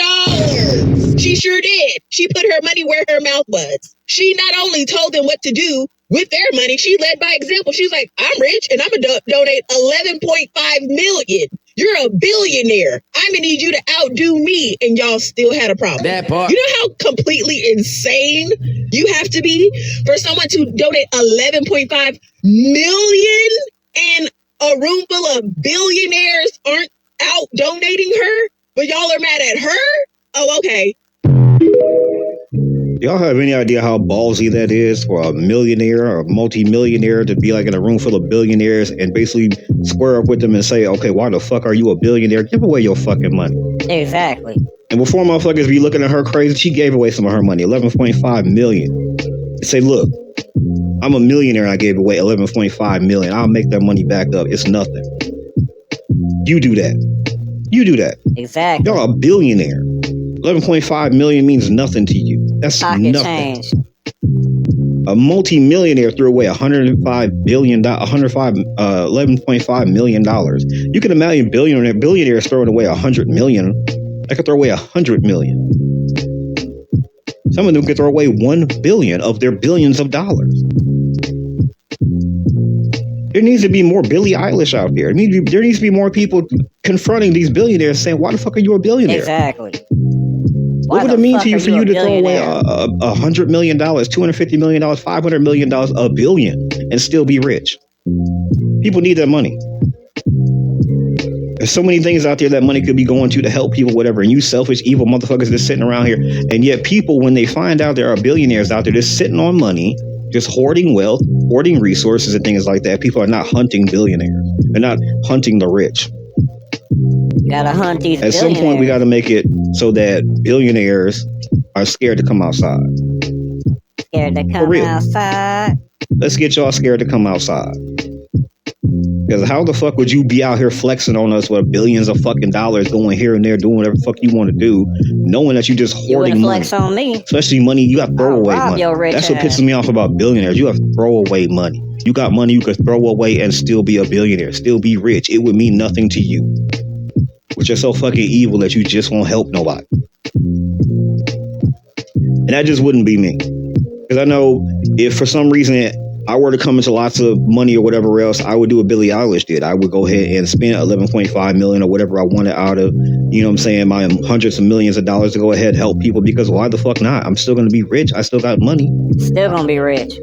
She sure did. She put her money where her mouth was. She not only told them what to do with their money, she led by example. She was like, I'm rich and I'm gonna donate $11.5 million. You're a billionaire. I'm gonna need you to outdo me. And y'all still had a problem. That part. You know how completely insane you have to be for someone to donate $11.5 million and a room full of billionaires aren't out donating her, but y'all are mad at her? Oh, okay. Y'all have any idea how ballsy that is for a millionaire or a multi-millionaire to be like in a room full of billionaires and basically square up with them and say, okay, why the fuck are you a billionaire? Give away your fucking money. Exactly. And before motherfuckers be looking at her crazy, she gave away some of her money, $11.5 million. Say, look, I'm a millionaire and I gave away $11.5 million. I'll make that money back up. It's nothing. You do that. You do that. Exactly. Y'all a billionaire. $11.5 million means nothing to you. That's pocket nothing. Change. A multi-millionaire threw away $11.5 million. You can imagine billionaires throwing away $100 million. I could throw away $100 million. Some of them could throw away $1 billion of their billions of dollars. There needs to be more Billie Eilish out there. There needs to be more people confronting these billionaires saying, why the fuck are you a billionaire? Exactly. What would it mean to you for you to throw away $100 million, $250 million, $500 million, $1 billion, and still be rich? People need that money. There's so many things out there that money could be going to help people, whatever. And you selfish, evil motherfuckers just sitting around here. And yet people, when they find out there are billionaires out there just sitting on money, just hoarding wealth, hoarding resources and things like that, people are not hunting billionaires. They're not hunting the rich. You gotta hunt these At some point, we gotta make it so that billionaires are scared to come outside. Scared to come outside. Let's get y'all scared to come outside. Because how the fuck would you be out here flexing on us with billions of fucking dollars going here and there, doing whatever the fuck you want to do, knowing that you just hoarding money? Flex on me. Especially money, you got throwaway money. That's what pisses me off about billionaires. You have throwaway money. You got money you could throw away and still be a billionaire, still be rich. It would mean nothing to you. But you're so fucking evil that you just won't help nobody. And that just wouldn't be me. Because I know if for some reason I were to come into lots of money or whatever else, I would do what Billie Eilish did. I would go ahead and spend 11.5 million or whatever I wanted out of, you know what I'm saying, my hundreds of millions of dollars to go ahead and help people, because why the fuck not? I'm still going to be rich. I still got money. Still going to be rich.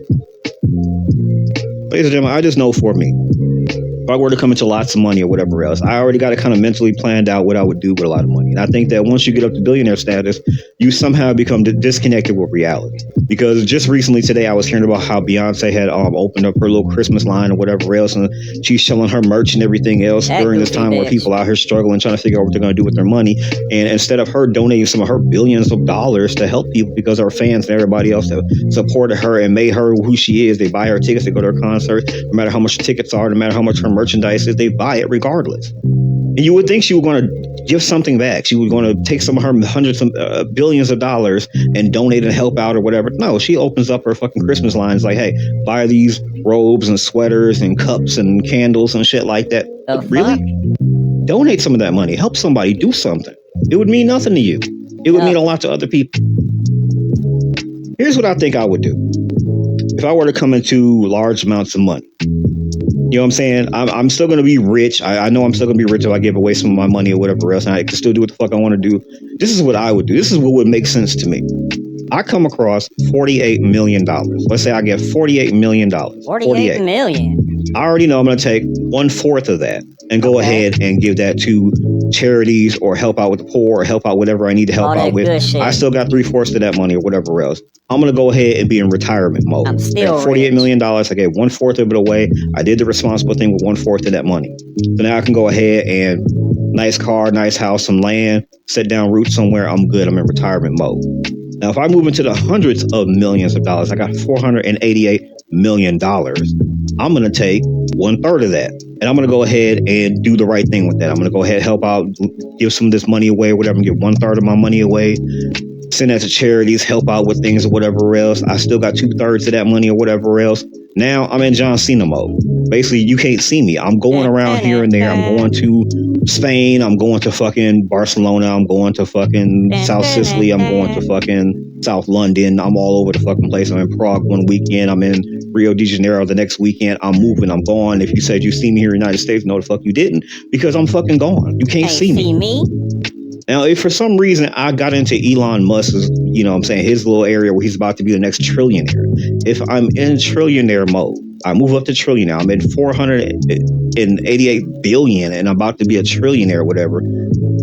Ladies and gentlemen, I just know for me, if I were to come into lots of money or whatever else, I already got it kind of mentally planned out what I would do with a lot of money. And I think that once you get up to billionaire status, you somehow become disconnected with reality. Because just recently today, I was hearing about how Beyonce had opened up her little Christmas line or whatever else, and she's selling her merch and everything else during this time where people out here struggling, trying to figure out what they're going to do with their money. And instead of her donating some of her billions of dollars to help people, because her fans and everybody else that supported her and made her who she is, they buy her tickets to go to her concert, no matter how much the tickets are, no matter how much her merchandise is, they buy it regardless. And you would think she was going to give something back. She was going to take some of her hundreds of billions of dollars and donate and help out or whatever. No, she opens up her fucking Christmas lines like, hey, buy these robes and sweaters and cups and candles and shit like that. Really? Donate some of that money. Help somebody. Do something. It would mean nothing to you. It would mean a lot to other people. Here's what I think I would do. If I were to come into large amounts of money, you know what I'm saying? I'm still going to be rich. I know I'm still going to be rich if I give away some of my money or whatever else, and I can still do what the fuck I want to do. This is what I would do. This is what would make sense to me. I come across $48 million. Let's say I get $48 million. 48 million. I already know I'm going to take 1/4 of that and go ahead and give that to charities or help out with the poor or help out whatever I need to help out with. I still got 3/4 of that money or whatever else. I'm going to go ahead and be in retirement mode. I'm still $48 million. I gave 1/4 of it away. I did the responsible thing with 1/4 of that money. So now I can go ahead and nice car, nice house, some land, set down roots somewhere. I'm good. I'm in retirement mode. Now, if I move into the hundreds of millions of dollars, I got $488 million. I'm going to take 1/3 of that. And I'm going to go ahead and do the right thing with that. I'm going to go ahead and help out, give some of this money away, whatever, and give 1/3 of my money away. Send that to charities, help out with things or whatever else. I still got 2/3 of that money or whatever else. Now I'm in John Cena mode. Basically, you can't see me. I'm going around here and there. I'm going to Spain. I'm going to fucking Barcelona. I'm going to fucking South Sicily. I'm going to fucking South London. I'm all over the fucking place. I'm in Prague one weekend. I'm in Rio de Janeiro the next weekend. I'm moving. I'm gone. If you said you see me here in the United States, no, the fuck you didn't, because I'm fucking gone. You can't see me. Now, if for some reason I got into Elon Musk's, you know what I'm saying, his little area where he's about to be the next trillionaire, if I'm in trillionaire mode, I move up to trillionaire, I'm in 488 billion and I'm about to be a trillionaire or whatever,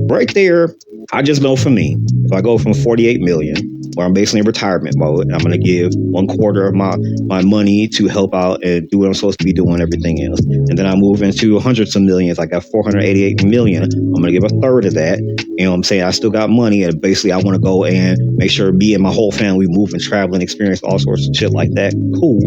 right there, I just know for me, if I go from 48 million, where I'm basically in retirement mode, and I'm going to give 1/4 of my money to help out and do what I'm supposed to be doing, everything else. And then I move into hundreds of millions. I got 488 million. I'm going to give 1/3 of that. You know what I'm saying? I still got money, and basically I want to go and make sure me and my whole family move and travel and experience all sorts of shit like that. Cool.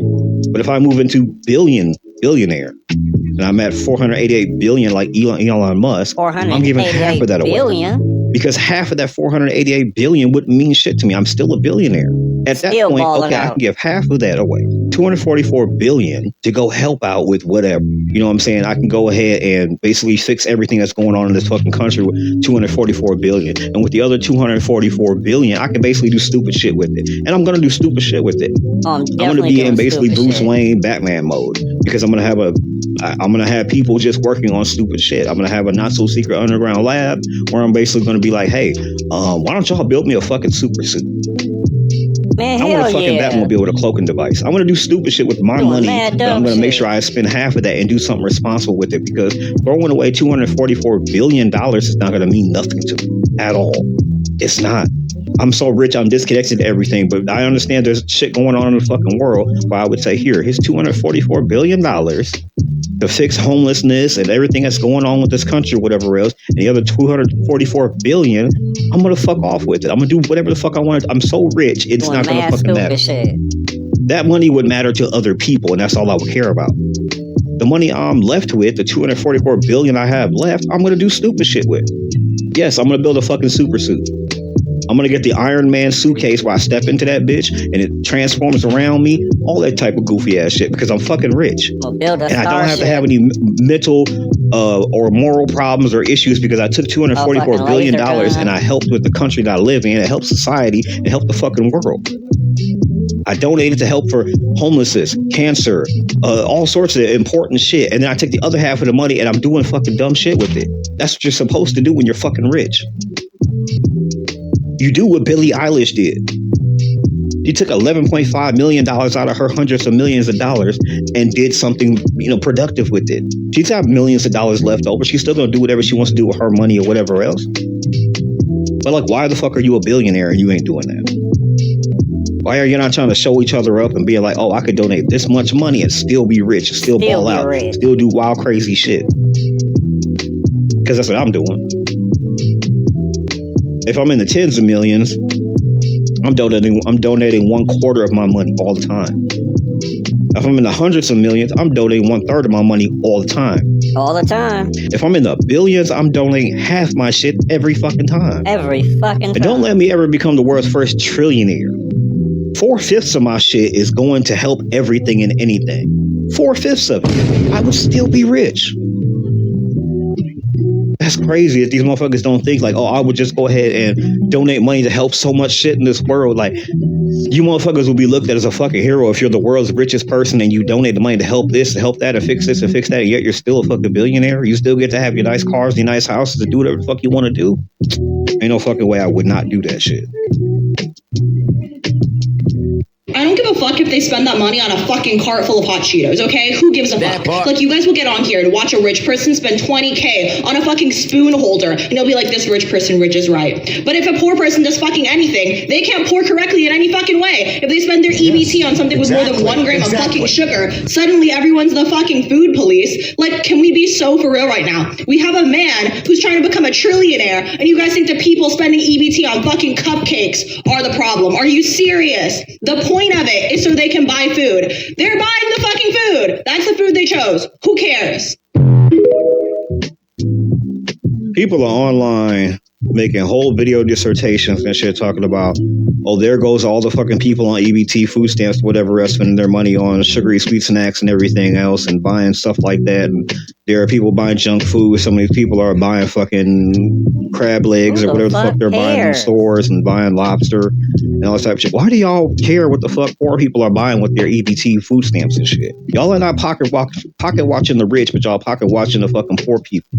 But if I move into billionaire, and I'm at 488 billion like Elon Musk, I'm giving half of that away. Because half of that 488 billion wouldn't mean shit to me. I'm still a billionaire. At that point, okay, I can give half of that away. 244 billion to go help out with whatever. You know what I'm saying? I can go ahead and basically fix everything that's going on in this fucking country with 244 billion. And with the other 244 billion, I can basically do stupid shit with it. And I'm going to do stupid shit with it. I'm going to be in basically Bruce Wayne Batman mode, because I'm going to have people just working on stupid shit. I'm going to have a not so secret underground lab where I'm basically going to be like, hey, why don't y'all build me a fucking super suit? Man, I want a fucking Batmobile with a cloaking device. I'm going to do stupid shit with my money, but I'm going to make sure I spend half of that and do something responsible with it, because throwing away $244 billion is not going to mean nothing to me at all. It's not. I'm so rich, I'm disconnected to everything, but I understand there's shit going on in the fucking world where I would say, here, here's $244 billion to fix homelessness and everything that's going on with this country or whatever else, and the other 244 billion, I'm gonna fuck off with it. I'm gonna do whatever the fuck I want. I'm so rich, it's not gonna fucking matter. That money would matter to other people, and that's all I would care about. The money I'm left with, the 244 billion I have left, I'm gonna do stupid shit with. Yes, I'm gonna build a fucking super suit. I'm going to get the Iron Man suitcase where I step into that bitch and it transforms around me. All that type of goofy ass shit, because I'm fucking rich. And I don't have to have any mental or moral problems or issues, because I took $244 billion and I helped with the country that I live in. It helped society. It helped the fucking world. I donated to help for homelessness, cancer, all sorts of important shit. And then I take the other half of the money and I'm doing fucking dumb shit with it. That's what you're supposed to do when you're fucking rich. You do what Billie Eilish did. She took $11.5 million out of her hundreds of millions of dollars and did something, productive with it. She's got millions of dollars left over. She's still gonna do whatever she wants to do with her money or whatever else. But like, why the fuck are you a billionaire and you ain't doing that? Why are you not trying to show each other up and being like, oh, I could donate this much money and still be rich, still ball out, still do wild, crazy shit? Because that's what I'm doing. If I'm in the tens of millions, I'm donating 1/4 of my money all the time. If I'm in the hundreds of millions, I'm donating 1/3 of my money all the time. All the time. If I'm in the billions, I'm donating half my shit every fucking time. Every fucking time. And don't let me ever become the world's first trillionaire. 4/5 of my shit is going to help everything and anything. 4/5 of it. I would still be rich. That's crazy if these motherfuckers don't think like, oh, I would just go ahead and donate money to help so much shit in this world. Like, you motherfuckers will be looked at as a fucking hero if you're the world's richest person and you donate the money to help this, to help that, and fix this and fix that, and yet you're still a fucking billionaire. You still get to have your nice cars, your nice houses, and do whatever the fuck you want to do. Ain't no fucking way I would not do that shit. I don't give a fuck if they spend that money on a fucking cart full of hot Cheetos, okay? Who gives a fuck? Like, you guys will get on here and watch a rich person spend $20K on a fucking spoon holder, and they'll be like, this rich person, rich is right. But if a poor person does fucking anything, they can't pour correctly in any fucking way. If they spend their EBT on something with more than 1 gram of fucking sugar, suddenly everyone's the fucking food police. Like, can we be so for real right now? We have a man who's trying to become a trillionaire, and you guys think the people spending EBT on fucking cupcakes are the problem. Are you serious? The point of it is so they can buy food. They're buying the fucking food. That's the food they chose. Who cares? People are online making whole video dissertations and shit talking about, oh, there goes all the fucking people on EBT, food stamps, whatever else, spending their money on sugary sweet snacks and everything else and buying stuff like that. And there are people buying junk food. Some of these people are buying fucking crab legs or whatever the fuck they're buying in stores and buying lobster and all that type of shit. Why do y'all care what the fuck poor people are buying with their EBT food stamps and shit? Y'all are not pocket watching the rich, but y'all pocket watching the fucking poor people.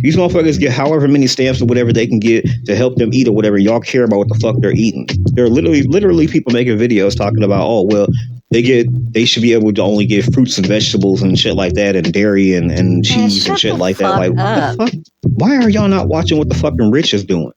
These motherfuckers get however many stamps or whatever they can get to help them eat or whatever. Y'all care about what the fuck they're eating. There are literally people making videos talking about, oh, well, they should be able to only get fruits and vegetables and shit like that, and dairy and cheese and shit like that. Like, what the fuck? Why are y'all not watching what the fucking rich is doing?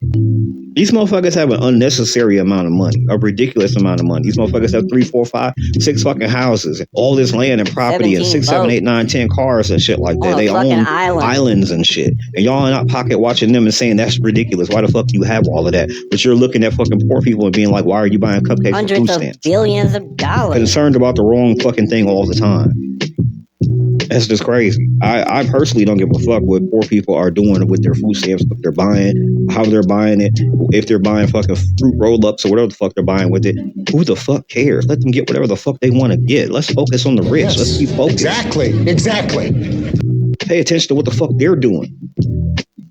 These motherfuckers have an unnecessary amount of money, a ridiculous amount of money. These motherfuckers have 3, 4, 5, 6 fucking houses, all this land and property, and 6, 7, 8, 9, 10 cars and shit like that. They own islands and shit. And y'all are not pocket watching them and saying that's ridiculous. Why the fuck do you have all of that? But you're looking at fucking poor people and being like, why are you buying cupcakes and food stamps? Billions of dollars. Concerned about the wrong fucking thing all the time. That's just crazy. I personally don't give a fuck what poor people are doing with their food stamps, what they're buying, how they're buying it, if they're buying fucking fruit roll-ups or whatever the fuck they're buying with it. Who the fuck cares? Let them get whatever the fuck they want to get. Let's focus on the rich. Yes. Let's keep focused. Exactly. Pay attention to what the fuck they're doing.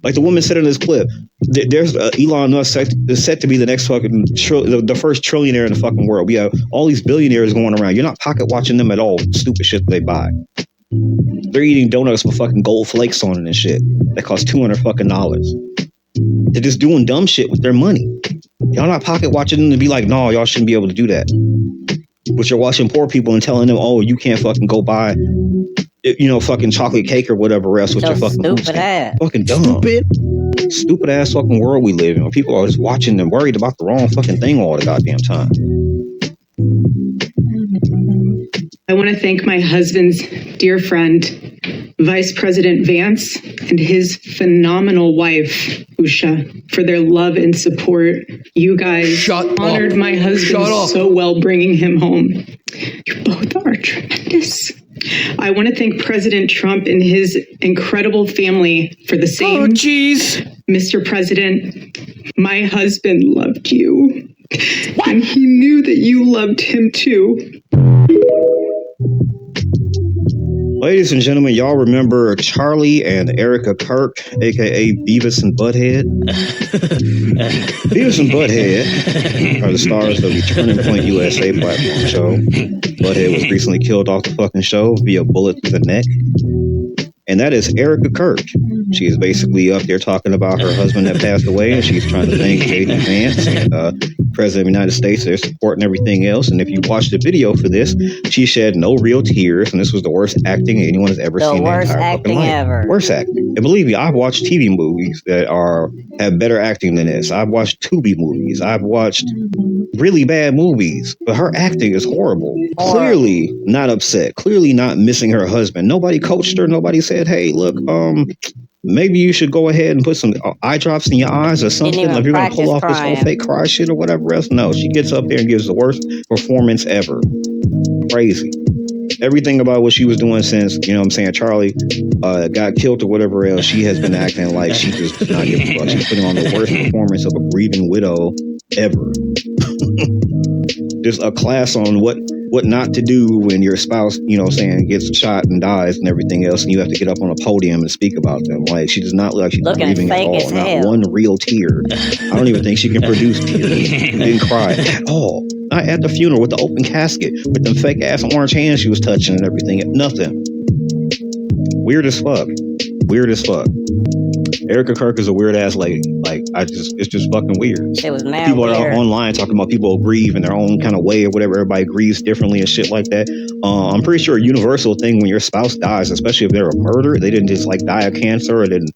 Like the woman said in this clip, there's Elon Musk is set to be the next fucking the first trillionaire in the fucking world. We have all these billionaires going around. You're not pocket watching them at all. Stupid shit that they buy. They're eating donuts with fucking gold flakes on it and shit that cost $200 fucking dollars. They're just doing dumb shit with their money. Y'all not pocket watching them to be like, no, y'all shouldn't be able to do that. But you're watching poor people and telling them, oh, you can't fucking go buy, fucking chocolate cake or whatever else with your fucking stupid ass. Fucking dumb. Stupid ass fucking world we live in. People are just watching and worried about the wrong fucking thing all the goddamn time. I want to thank my husband's dear friend, Vice President Vance, and his phenomenal wife, Usha, for their love and support. You guys honored my husband so well, bringing him home. You both are tremendous. I want to thank President Trump and his incredible family for the same. Oh, jeez. Mr. President, my husband loved you. What? And he knew that you loved him too. Ladies and gentlemen, y'all remember Charlie and Erica Kirk, aka Beavis and Butthead? Beavis and Butthead are the stars of the Turning Point USA platform show. Butthead was recently killed off the fucking show via bullet to the neck. And that is Erica Kirk. She is basically up there talking about her husband that passed away, and she's trying to thank J.D. Vance and President of the United States, their support and everything else. And if you watch the video for this, she shed no real tears, and this was the worst acting anyone has ever seen in their entire fucking life. Ever. Worst acting. And believe me, I've watched TV movies that have better acting than this. I've watched Tubi movies. I've watched really bad movies, but her acting is horrible. Clearly not upset. Clearly not missing her husband. Nobody coached her. Nobody said, "Hey, look, maybe you should go ahead and put some eye drops in your eyes or something if you're going to pull off this whole fake cry shit or whatever else." No, she gets up there and gives the worst performance ever. Crazy. Everything about what she was doing since, Charlie got killed or whatever else, she has been acting like she just does not give a fuck. She's putting on the worst performance of a grieving widow ever. Just a class on what not to do when your spouse, gets shot and dies and everything else, and you have to get up on a podium and speak about them. Like, she does not look like she's grieving at all. Not one real tear. I don't even think she can produce tears. Didn't cry at all. Not at the funeral with the open casket, with them fake ass orange hands she was touching and everything. Nothing. Weird as fuck. Weird as fuck. Erica Kirk is a weird ass lady. It's just fucking weird. It was mad people weird. are online talking about people grieve in their own kind of way or whatever. Everybody grieves differently and shit like that. I'm pretty sure a universal thing when your spouse dies, especially if they're a murderer, they didn't just die of cancer or didn't,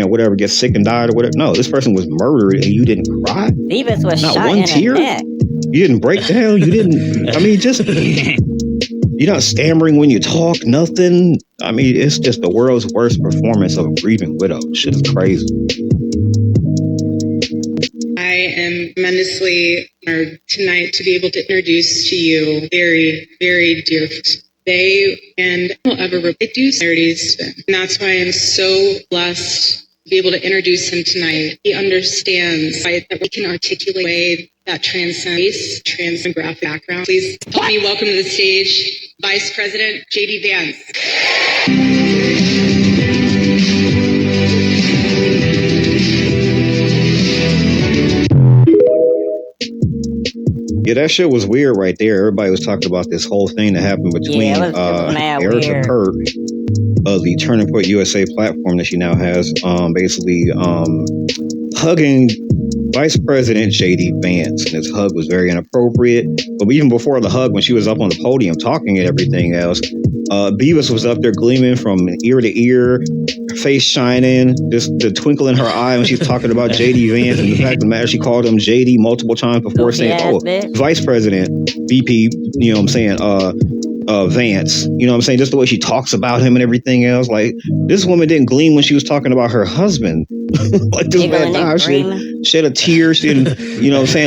whatever, get sick and died or whatever. No, this person was murdered and you didn't cry. Beavis was not shot one in tear. the neck. You didn't break down. You didn't. You're not stammering when you talk. Nothing. It's just the world's worst performance of a grieving widow. Shit is crazy. I am tremendously honored tonight to be able to introduce to you very, very dear friends. They and will ever do similarities, and that's why I'm so blessed to be able to introduce him tonight. He understands that we can articulate a way that transcends demographic background. Please help me welcome to the stage Vice President J.D. Vance. Yeah, that shit was weird right there. Everybody was talking about this whole thing that happened between Erica Kirk of the Turning Point USA platform that she now has, basically hugging Vice President J.D. Vance. And this hug was very inappropriate. But even before the hug, when she was up on the podium talking and everything else, Beavis was up there gleaming from ear to ear, face shining, just the twinkle in her eye when she's talking about J.D. Vance. And the fact of the matter, she called him J.D. multiple times before saying, Vice President, VP, Vance, just the way she talks about him and everything else. Like, this woman didn't gleam when she was talking about her husband. Like, this man died. She shed a tear. She didn't,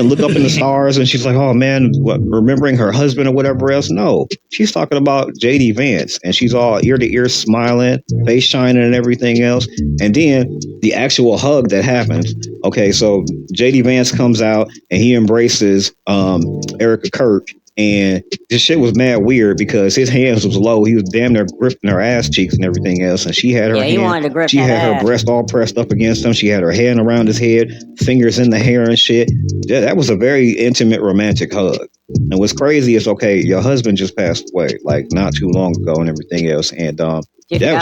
look up in the stars and she's like, oh man, remembering her husband or whatever else. No, she's talking about J.D. Vance and she's all ear to ear smiling, face shining and everything else. And then the actual hug that happens. Okay, so J.D. Vance comes out and he embraces Erica Kirk. And this shit was mad weird because his hands was low. He was damn near gripping her ass cheeks and everything else. And she had her her breast all pressed up against him. She had her hand around his head, fingers in the hair and shit. That was a very intimate, romantic hug. And what's crazy is, okay, your husband just passed away, like not too long ago and everything else. And that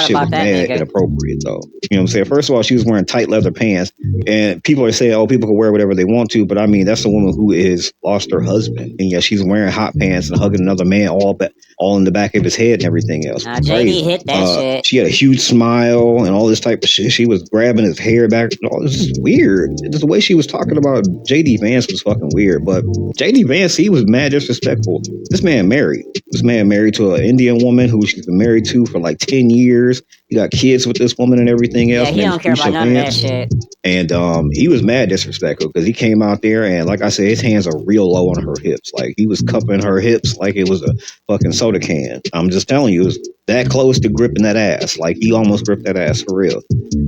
shit was mad inappropriate, though. You know what I'm saying? First of all, she was wearing tight leather pants, and people are saying, "Oh, people can wear whatever they want to," but that's a woman who is lost her husband, and yeah, she's wearing hot pants and hugging another man all in the back of his head and everything else. JD hit that shit. She had a huge smile and all this type of shit. She was grabbing his hair back. All this is weird. Just the way she was talking about J.D. Vance was fucking weird. But J.D. Vance, he was mad disrespectful. This man married to an Indian woman who she's been married to for like 10 years. He got kids with this woman and everything else. Yeah, he don't care about none of that shit. And he was mad disrespectful because he came out there and, like I said, his hands are real low on her hips. Like, he was cupping her hips like it was a fucking soda can. I'm just telling you, it was that close to gripping that ass. Like, he almost gripped that ass for real.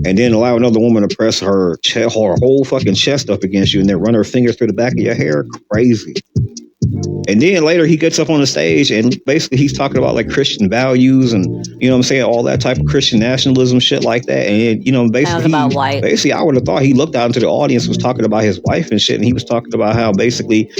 And then allow another woman to press her whole fucking chest up against you and then run her fingers through the back of your hair. Crazy. And then later he gets up on the stage and basically he's talking about like Christian values and, you know what I'm saying, all that type of Christian nationalism shit like that. And, you know, basically I would have thought he looked out into the audience, was talking about his wife and shit. And he was talking about how basically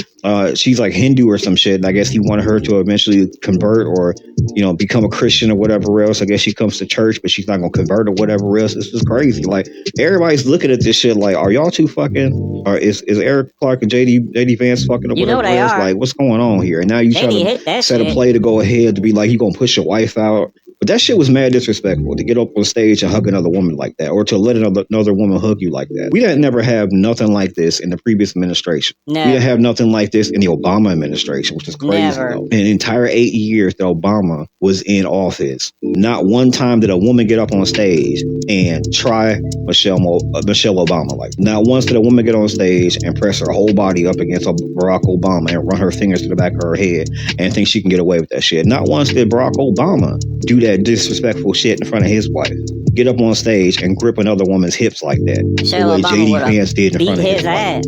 she's like Hindu or some shit. And I guess he wanted her to eventually convert or, you know, become a Christian or whatever else. I guess she comes to church, but she's not going to convert or whatever else. This is crazy. Like, everybody's looking at this shit like, are y'all two fucking? Or is Eric Clark and JD Vance fucking or whatever else? Like, what's going on here? And now you try to set a play to go ahead to be like, you going to push your wife out. But that shit was mad disrespectful to get up on stage and hug another woman like that, or to let another woman hug you like that. We didn't never have nothing like this in the previous administration. Never. We didn't have nothing like this in the Obama administration, which is crazy. Though. In the entire 8 years that Obama was in office, not one time did a woman get up on stage and try Michelle Obama. Like, not once did a woman get on stage and press her whole body up against Barack Obama and run her fingers to the back of her head and think she can get away with that shit. Not once did Barack Obama do that disrespectful shit in front of his wife. Get up on stage and grip another woman's hips like that. The way JD Vance did in front of his wife.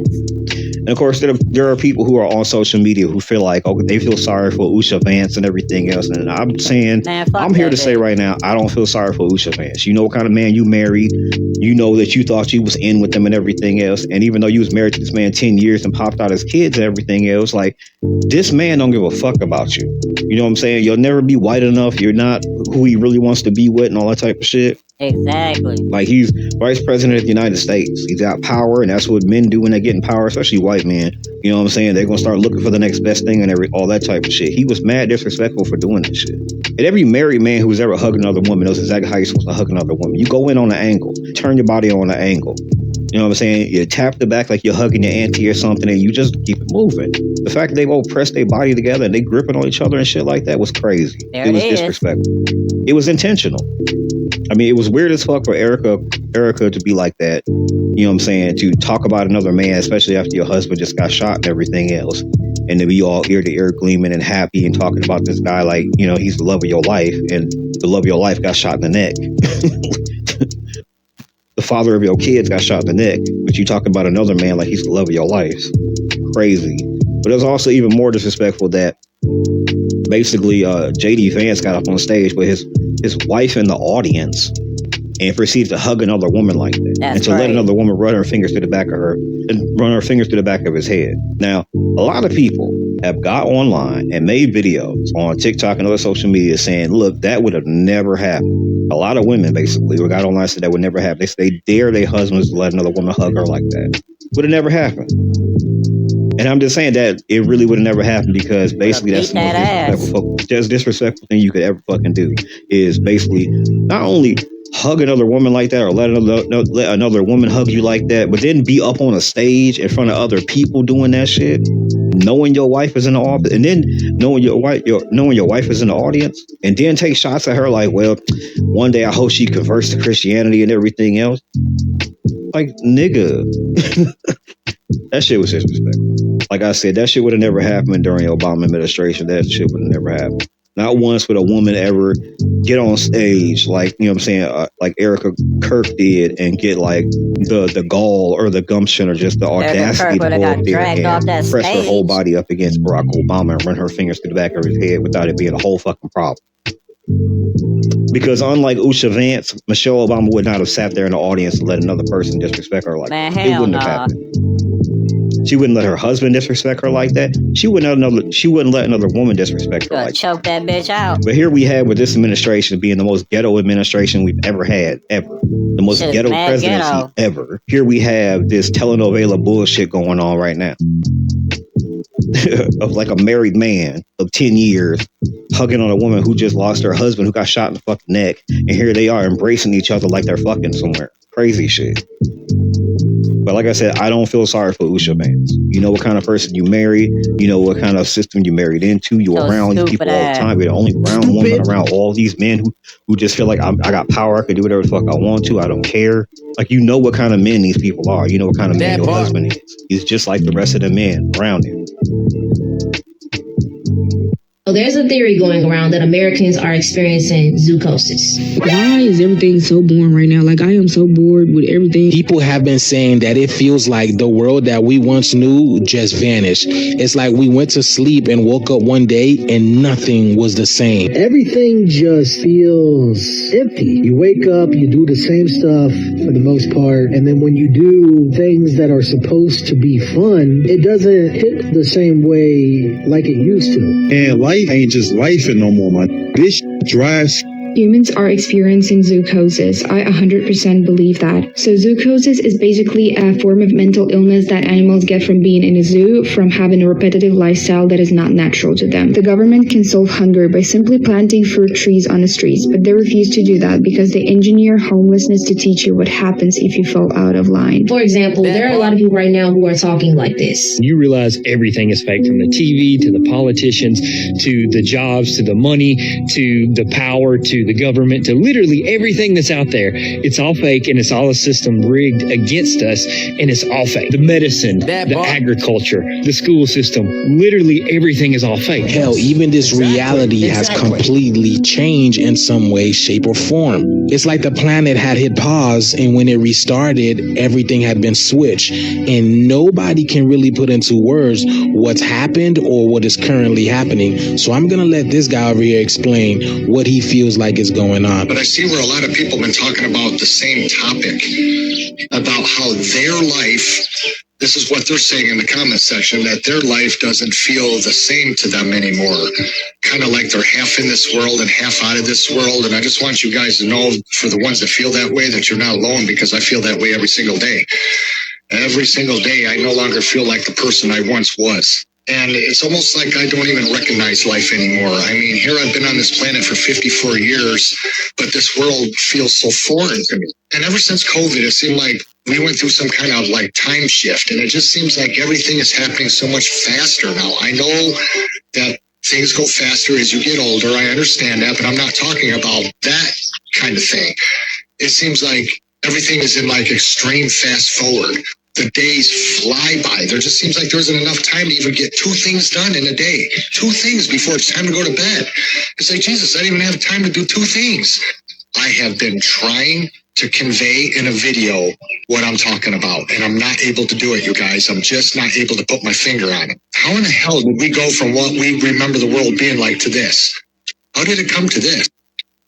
And of course, there are people who are on social media who feel like, oh, they feel sorry for Usha Vance and everything else. And I'm saying, I'm here to say right now, I don't feel sorry for Usha Vance. You know what kind of man you married. You know that you thought you was in with them and everything else. And even though you was married to this man 10 years and popped out his kids and everything else, like, this man don't give a fuck about you. You know what I'm saying? You'll never be white enough. You're not who he really wants to be with and all that type of shit. Exactly. Like, he's vice president of the United States. He's got power, and that's what men do when they get in power, especially white men. You know what I'm saying? They're going to start looking for the next best thing and all that type of shit. He was mad disrespectful for doing this shit. And every married man who's ever hugged another woman knows exactly how you're supposed to hug another woman. You go in on an angle, turn your body on an angle. You know what I'm saying? You tap the back like you're hugging your auntie or something, and you just keep it moving. The fact that they both pressed their body together and they gripping on each other and shit like that was crazy. It was disrespectful. It was intentional. I mean, it was weird as fuck for Erica to be like that. You know what I'm saying? To talk about another man, especially after your husband just got shot and everything else. And to be all ear to ear gleaming and happy and talking about this guy like, you know, he's the love of your life. And the love of your life got shot in the neck. The father of your kids got shot in the neck. But you talking about another man like he's the love of your life. Crazy. But it was also even more disrespectful that basically JD Vance got up on stage with his wife in the audience and proceeded to hug another woman like that. And to let another woman run her fingers to the back of his head. Now, a lot of people have got online and made videos on TikTok and other social media saying, look, that would have never happened. A lot of women basically got online and said that would never happen. They dare their husbands to let another woman hug her like that. Would have never happened. And I'm just saying that it really would have never happened because basically that's the most disrespectful thing you could ever fucking do is basically not only hug another woman like that or let another woman hug you like that, but then be up on a stage in front of other people doing that shit, knowing your wife is in the office, and then knowing your wife is in the audience, and then take shots at her like, well, one day I hope she converts to Christianity and everything else. Like, nigga. That shit was disrespectful. Like I said, that shit would have never happened during the Obama administration. That shit would have never happened. Not once would a woman ever get on stage like, you know what I'm saying, like Erica Kirk did and get like the gall or the gumption or just the audacity to go up there and press her whole body up against Barack Obama and run her fingers to the back of his head without it being a whole fucking problem. Because unlike Usha Vance, Michelle Obama would not have sat there in the audience and let another person disrespect her like that. It wouldn't have happened. She wouldn't let her husband disrespect her like that. She wouldn't let another woman disrespect her like that. Choke that bitch out. But here we have with this administration being the most ghetto administration we've ever had, ever. The most ghetto presidency ever. Here we have this telenovela bullshit going on right now. Of like a married man of 10 years hugging on a woman who just lost her husband who got shot in the fucking neck. And here they are embracing each other like they're fucking somewhere. Crazy shit. But like I said, I don't feel sorry for Usha Vance. You know what kind of person you married. You know what kind of system you married into. You're around these people all the time. You're the only brown woman around all these men who just feel like I got power. I can do whatever the fuck I want to. I don't care. Like, you know what kind of men these people are. You know what kind of man your husband is. He's just like the rest of the men around him. So there's a theory going around that Americans are experiencing zoocosis. Why is everything so boring right now? Like, I am so bored with everything. People have been saying that it feels like the world that we once knew just vanished. It's like we went to sleep and woke up one day and nothing was the same. Everything just feels empty. You wake up, you do the same stuff for the most part, and then when you do things that are supposed to be fun, it doesn't hit the same way like it used to. And life ain't just life no more, man. This drives. Humans are experiencing zoocosis. I 100% believe that. So zoocosis is basically a form of mental illness that animals get from being in a zoo, from having a repetitive lifestyle that is not natural to them. The government can solve hunger by simply planting fruit trees on the streets, but they refuse to do that because they engineer homelessness to teach you what happens if you fall out of line. For example, there are a lot of people right now who are talking like this. You realize everything is fake, from the TV to the politicians to the jobs to the money to the power to the government to literally everything that's out there. It's all fake, and it's all a system rigged against us, and it's all fake. The medicine, the agriculture, the school system, literally everything is all fake. Hell, even this reality has completely changed in some way, shape, or form. It's like the planet had hit pause, and when it restarted, everything had been switched, and nobody can really put into words what's happened or what is currently happening. So I'm gonna let this guy over here explain what he feels like is going on. But I see where a lot of people have been talking about the same topic, about how their life, this is what they're saying in the comment section, that their life doesn't feel the same to them anymore. Kind of like they're half in this world and half out of this world. And I just want you guys to know, for the ones that feel that way, that you're not alone, because I feel that way every single day. Every single day, I no longer feel like the person I once was. And it's almost like I don't even recognize life anymore. I mean, here I've been on this planet for 54 years, but this world feels so foreign to me. And ever since COVID, it seemed like we went through some kind of like time shift. And it just seems like everything is happening so much faster now. I know that things go faster as you get older. I understand that, but I'm not talking about that kind of thing. It seems like everything is in like extreme fast forward. The days fly by. There just seems like there isn't enough time to even get two things done in a day. Two things before it's time to go to bed. It's like, Jesus, I didn't even have time to do two things. I have been trying to convey in a video what I'm talking about, and I'm not able to do it, you guys. I'm just not able to put my finger on it. How in the hell did we go from what we remember the world being like to this? How did it come to this?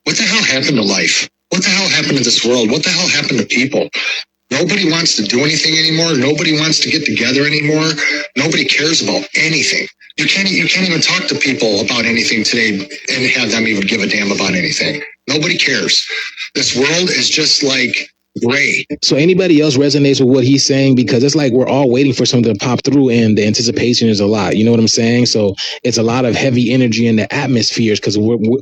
What the hell happened to life? What the hell happened to this world? What the hell happened to people? Nobody wants to do anything anymore. Nobody wants to get together anymore. Nobody cares about anything. You can't even talk to people about anything today and have them even give a damn about anything. Nobody cares. This world is just like gray. So anybody else resonates with what he's saying? Because it's like we're all waiting for something to pop through, and the anticipation is a lot. You know what I'm saying? So it's a lot of heavy energy in the atmospheres, because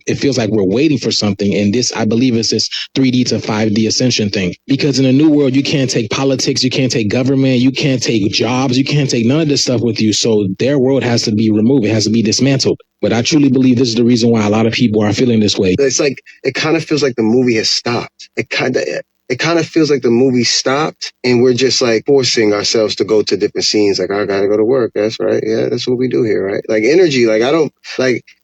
it feels like we're waiting for something. And this, I believe, is this 3D to 5D ascension thing. Because in a new world, you can't take politics, you can't take government, you can't take jobs, you can't take none of this stuff with you. So their world has to be removed. It has to be dismantled. But I truly believe this is the reason why a lot of people are feeling this way. It's like, it kind of feels like the movie has stopped. It kind of feels like the movie stopped, and we're just like forcing ourselves to go to different scenes. Like, I gotta go to work. That's right. Yeah, that's what we do here, right? Like energy. Like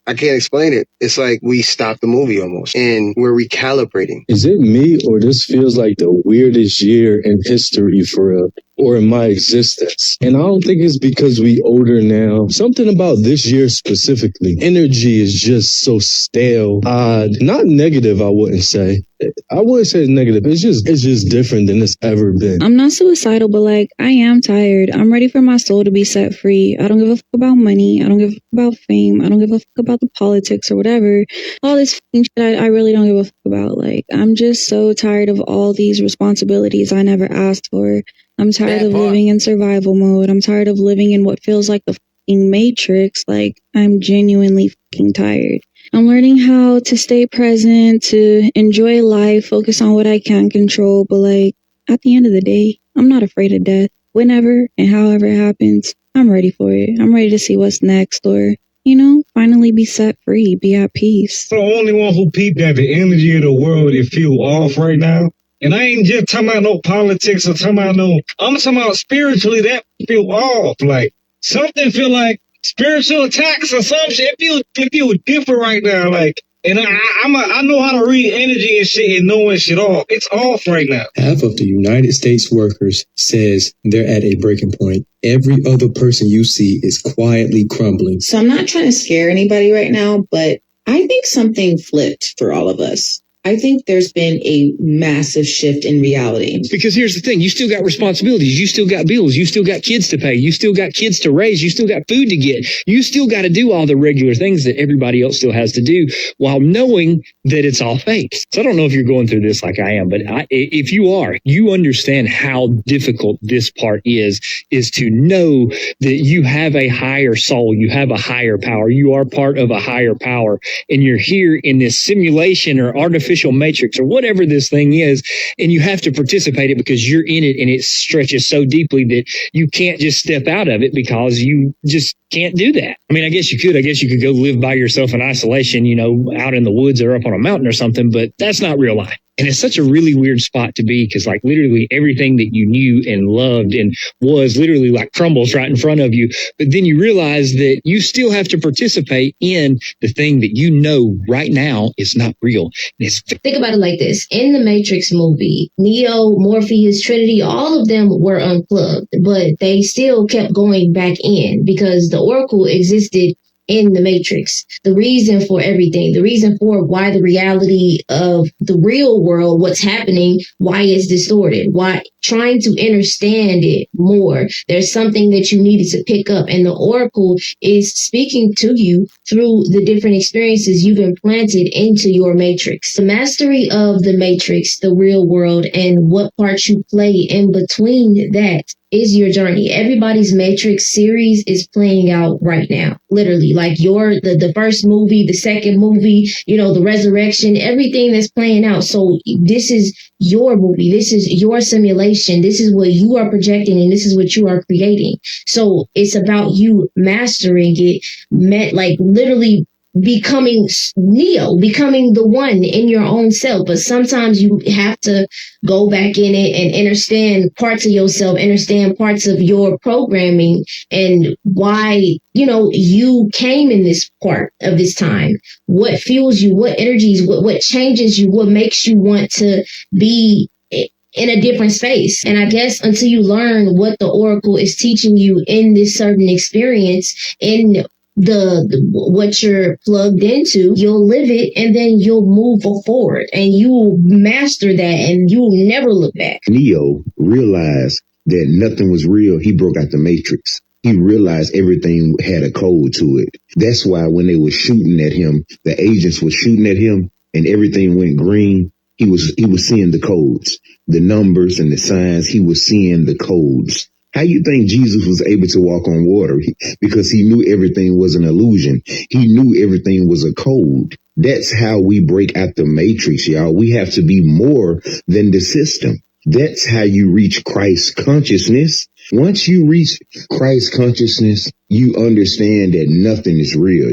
I can't explain it. It's like we stopped the movie almost, and we're recalibrating. Is it me, or this feels like the weirdest year in history for real, or in my existence? And I don't think it's because we older now. Something about this year specifically, energy is just so stale, odd, not negative. I wouldn't say it's negative. It's just different than it's ever been. I'm not suicidal, but like, I am tired. I'm ready for my soul to be set free. I don't give a fuck about money. I don't give a fuck about fame. I don't give a fuck about the politics or whatever. All this shit I really don't give a fuck about. Like, I'm just so tired of all these responsibilities I never asked for. I'm tired of living in survival mode. I'm tired of living in what feels like the fucking Matrix. Like, I'm genuinely fucking tired. I'm learning how to stay present, to enjoy life, focus on what I can control. But like, at the end of the day, I'm not afraid of death. Whenever and however it happens, I'm ready for it. I'm ready to see what's next, or, you know, finally be set free, be at peace. The only one who peeped at the energy of the world, it feel off right now. And I ain't just talking about no politics or I'm talking about spiritually, that feel off. Like, something feel like spiritual attacks or some shit. It feels different right now. Like, and I know how to read energy and shit and knowing shit off. It's off right now. Half of the United States workers says they're at a breaking point. Every other person you see is quietly crumbling. So I'm not trying to scare anybody right now, but I think something flipped for all of us. I think there's been a massive shift in reality. Because here's the thing, you still got responsibilities, you still got bills, you still got kids to pay, you still got kids to raise, you still got food to get, you still got to do all the regular things that everybody else still has to do while knowing that it's all fake. So I don't know if you're going through this like I am, but if you are, you understand how difficult this part is to know that you have a higher soul, you have a higher power, you are part of a higher power, and you're here in this simulation or artificial matrix or whatever this thing is, and you have to participate in it because you're in it and it stretches so deeply that you can't just step out of it because you just can't do that. I mean, I guess you could go live by yourself in isolation, out in the woods or up on a mountain or something, but that's not real life. And it's such a really weird spot to be because, like, literally everything that you knew and loved and was literally like crumbles right in front of you. But then you realize that you still have to participate in the thing that you know right now is not real. Think about it like this. In the Matrix movie, Neo, Morpheus, Trinity, all of them were unplugged, but they still kept going back in because the Oracle existed in the Matrix. The reason for everything, the reason for why the reality of the real world, what's happening, why it's distorted, why trying to understand it more. There's something that you needed to pick up, and the Oracle is speaking to you through the different experiences you've implanted into your Matrix. The mastery of the Matrix, the real world, and what part you play in between that is your journey. Everybody's Matrix series is playing out right now. Literally, like the first movie, the second movie, the resurrection, everything that's playing out. So this is your movie. This is your simulation. This is what you are projecting and this is what you are creating. So it's about you mastering it, like literally becoming Neo, becoming the one in your own self. But sometimes you have to go back in it and understand parts of yourself, understand parts of your programming and why, you came in this part of this time. What fuels you, what energies, what changes you, what makes you want to be in a different space. And I guess until you learn what the Oracle is teaching you in this certain experience, in what you're plugged into, you'll live it and then you'll move forward and you will master that and you'll never look back. Neo realized that nothing was real. He broke out the Matrix. He realized everything had a code to it. That's why when they were shooting at him, the agents were shooting at him and everything went green. He was seeing the codes, the numbers and the signs. He was seeing the codes. How you think Jesus was able to walk on water? Because he knew everything was an illusion. He knew everything was a code. That's how we break out the Matrix, y'all. We have to be more than the system. That's how you reach Christ consciousness. Once you reach Christ consciousness, you understand that nothing is real.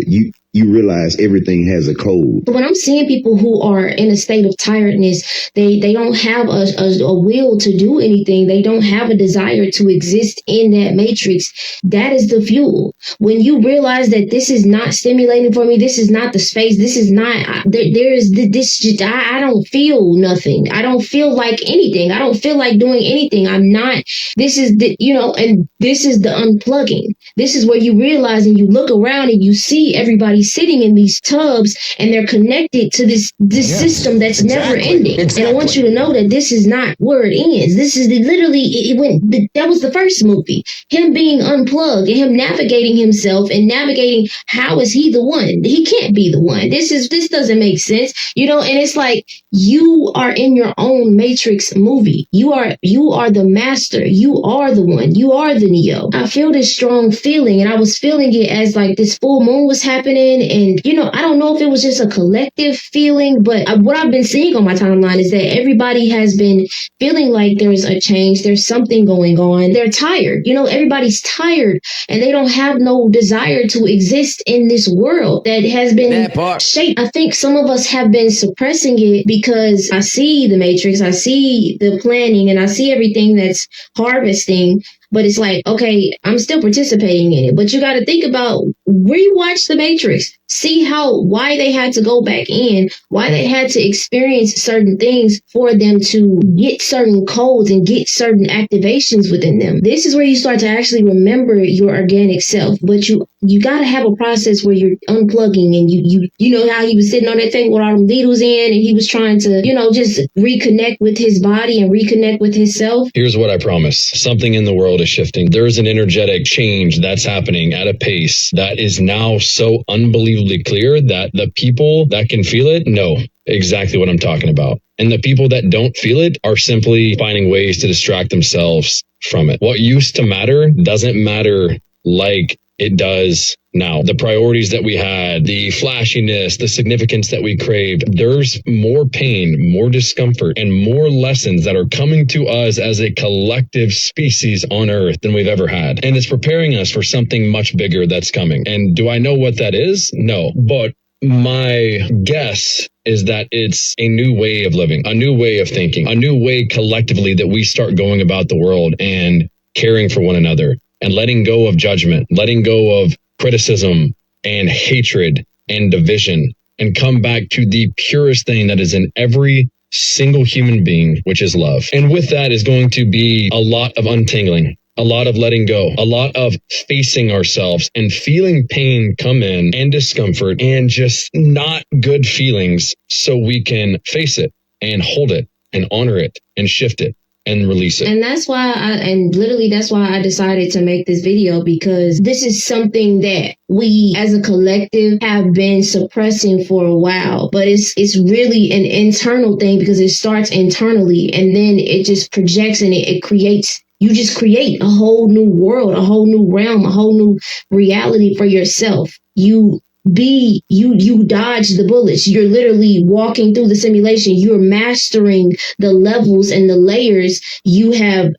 You realize everything has a code. When I'm seeing people who are in a state of tiredness, they don't have a will to do anything. They don't have a desire to exist in that matrix. That is the fuel. When you realize that this is not stimulating for me, this is not the space, this is not, I don't feel nothing. I don't feel like anything. I don't feel like doing anything. I'm not, this is the, and this is the unplugging. This is where you realize and you look around and you see everybody sitting in these tubs and they're connected to this system that's never ending. And I want you to know that this is not where it ends. This is that was the first movie. Him being unplugged and him navigating himself and navigating how is he the one? He can't be the one. This doesn't make sense. And it's like you are in your own Matrix movie. You are the master. You are the one. You are the Neo. I feel this strong feeling, and I was feeling it as like this full moon was happening. And, I don't know if it was just a collective feeling, but what I've been seeing on my timeline is that everybody has been feeling like there's a change. There's something going on. They're tired. Everybody's tired and they don't have no desire to exist in this world that has been shaped. I think some of us have been suppressing it because I see the Matrix. I see the planning and I see everything that's harvesting. But it's like, okay, I'm still participating in it. But you got to think about, rewatch The Matrix. See why they had to go back in, why they had to experience certain things for them to get certain codes and get certain activations within them. This is where you start to actually remember your organic self. But you got to have a process where you're unplugging, and you know how he was sitting on that table with all them needles in, and he was trying to, just reconnect with his body and reconnect with himself. Here's what I promise. Something in the world is shifting. There's an energetic change that's happening at a pace that is now so unbelievably clear that the people that can feel it know exactly what I'm talking about. And the people that don't feel it are simply finding ways to distract themselves from it. What used to matter doesn't matter like it does now. The priorities that we had, the flashiness, the significance that we craved, there's more pain, more discomfort, and more lessons that are coming to us as a collective species on Earth than we've ever had. And it's preparing us for something much bigger that's coming. And do I know what that is? No. But my guess is that it's a new way of living, a new way of thinking, a new way collectively that we start going about the world and caring for one another and letting go of judgment, letting go of criticism and hatred and division, and come back to the purest thing that is in every single human being, which is love. And with that is going to be a lot of untangling, a lot of letting go, a lot of facing ourselves and feeling pain come in and discomfort and just not good feelings, so we can face it and hold it and honor it and shift it and release it. And that's why that's why I decided to make this video, because this is something that we as a collective have been suppressing for a while. But it's really an internal thing, because it starts internally and then it just projects, and it creates, you just create a whole new world, a whole new realm, a whole new reality for yourself. You dodge the bullets. You're literally walking through the simulation. You're mastering the levels and the layers you have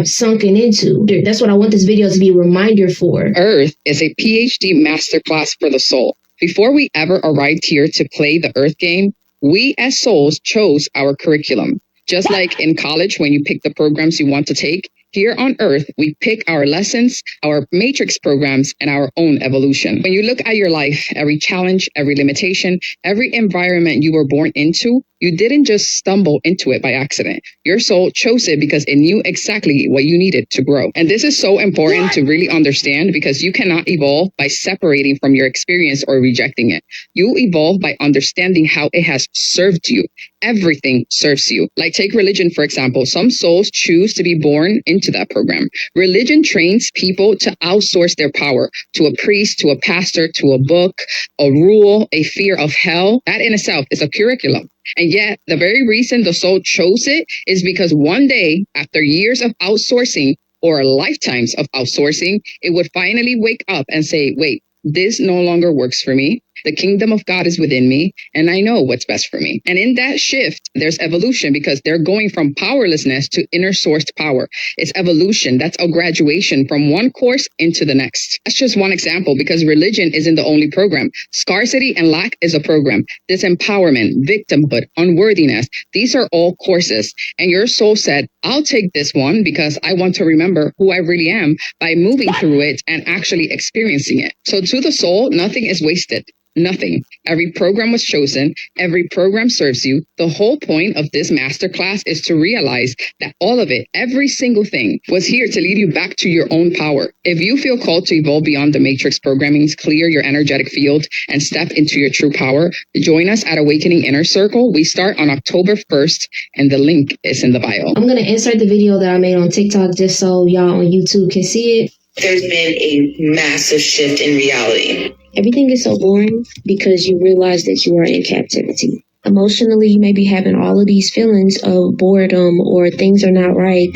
sunken into. That's what I want this video to be a reminder for. Earth is a PhD masterclass for the soul. Before we ever arrived here to play the Earth game, we as souls chose our curriculum. Just like in college, when you pick the programs you want to take, here on Earth, we pick our lessons, our matrix programs, and our own evolution. When you look at your life, every challenge, every limitation, every environment you were born into, you didn't just stumble into it by accident. Your soul chose it because it knew exactly what you needed to grow. And this is so important to really understand, because you cannot evolve by separating from your experience or rejecting it. You evolve by understanding how it has served you. Everything serves you. Like take religion, for example. Some souls choose to be born into that program. Religion trains people to outsource their power to a priest, to a pastor, to a book, a rule, a fear of hell. That in itself is a curriculum. And yet, the very reason the soul chose it is because one day, after years of outsourcing or lifetimes of outsourcing, it would finally wake up and say, wait, this no longer works for me. The kingdom of God is within me, and I know what's best for me. And in that shift, there's evolution, because they're going from powerlessness to inner sourced power. It's evolution. That's a graduation from one course into the next. That's just one example, because religion isn't the only program. Scarcity and lack is a program. Disempowerment, victimhood, unworthiness, these are all courses. And your soul said, I'll take this one because I want to remember who I really am by moving through it and actually experiencing it. So to the soul, nothing is wasted. Nothing. Every program was chosen. Every program serves you. The whole point of this masterclass is to realize that all of it, every single thing, was here to lead you back to your own power. If you feel called to evolve beyond the matrix programmings, clear your energetic field, and step into your true power, join us at Awakening Inner Circle. We start on October 1st, and the link is in the bio. I'm going to insert the video that I made on TikTok just so y'all on YouTube can see it. There's been a massive shift in reality. Everything is so boring because you realize that you are in captivity. Emotionally, you may be having all of these feelings of boredom, or things are not right.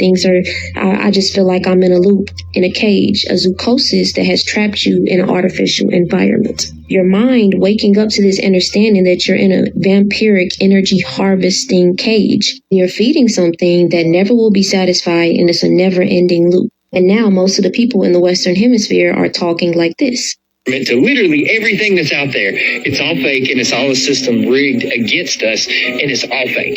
I just feel like I'm in a loop, in a cage, a zoocosis that has trapped you in an artificial environment. Your mind waking up to this understanding that you're in a vampiric energy harvesting cage. You're feeding something that never will be satisfied, and it's a never ending loop. And now most of the people in the Western Hemisphere are talking like this. to literally everything that's out there. It's all fake and it's all a system rigged against us and it's all fake.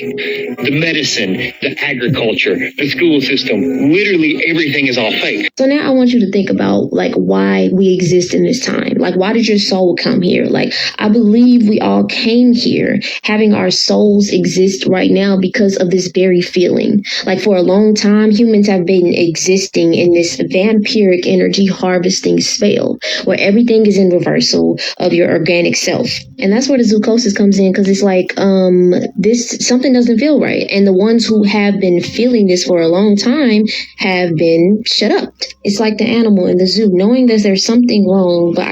The medicine, the agriculture, the school system, literally everything is all fake. So now I want you to think about like why we exist in this time. Like, why did your soul come here? Like, I believe we all came here having our souls exist right now because of this very feeling. Like, for a long time, humans have been existing in this vampiric energy harvesting spell where everything is in reversal of your organic self. And that's where the zoocosis comes in, because it's like something doesn't feel right. And the ones who have been feeling this for a long time have been shut up. It's like the animal in the zoo, knowing that there's something wrong, but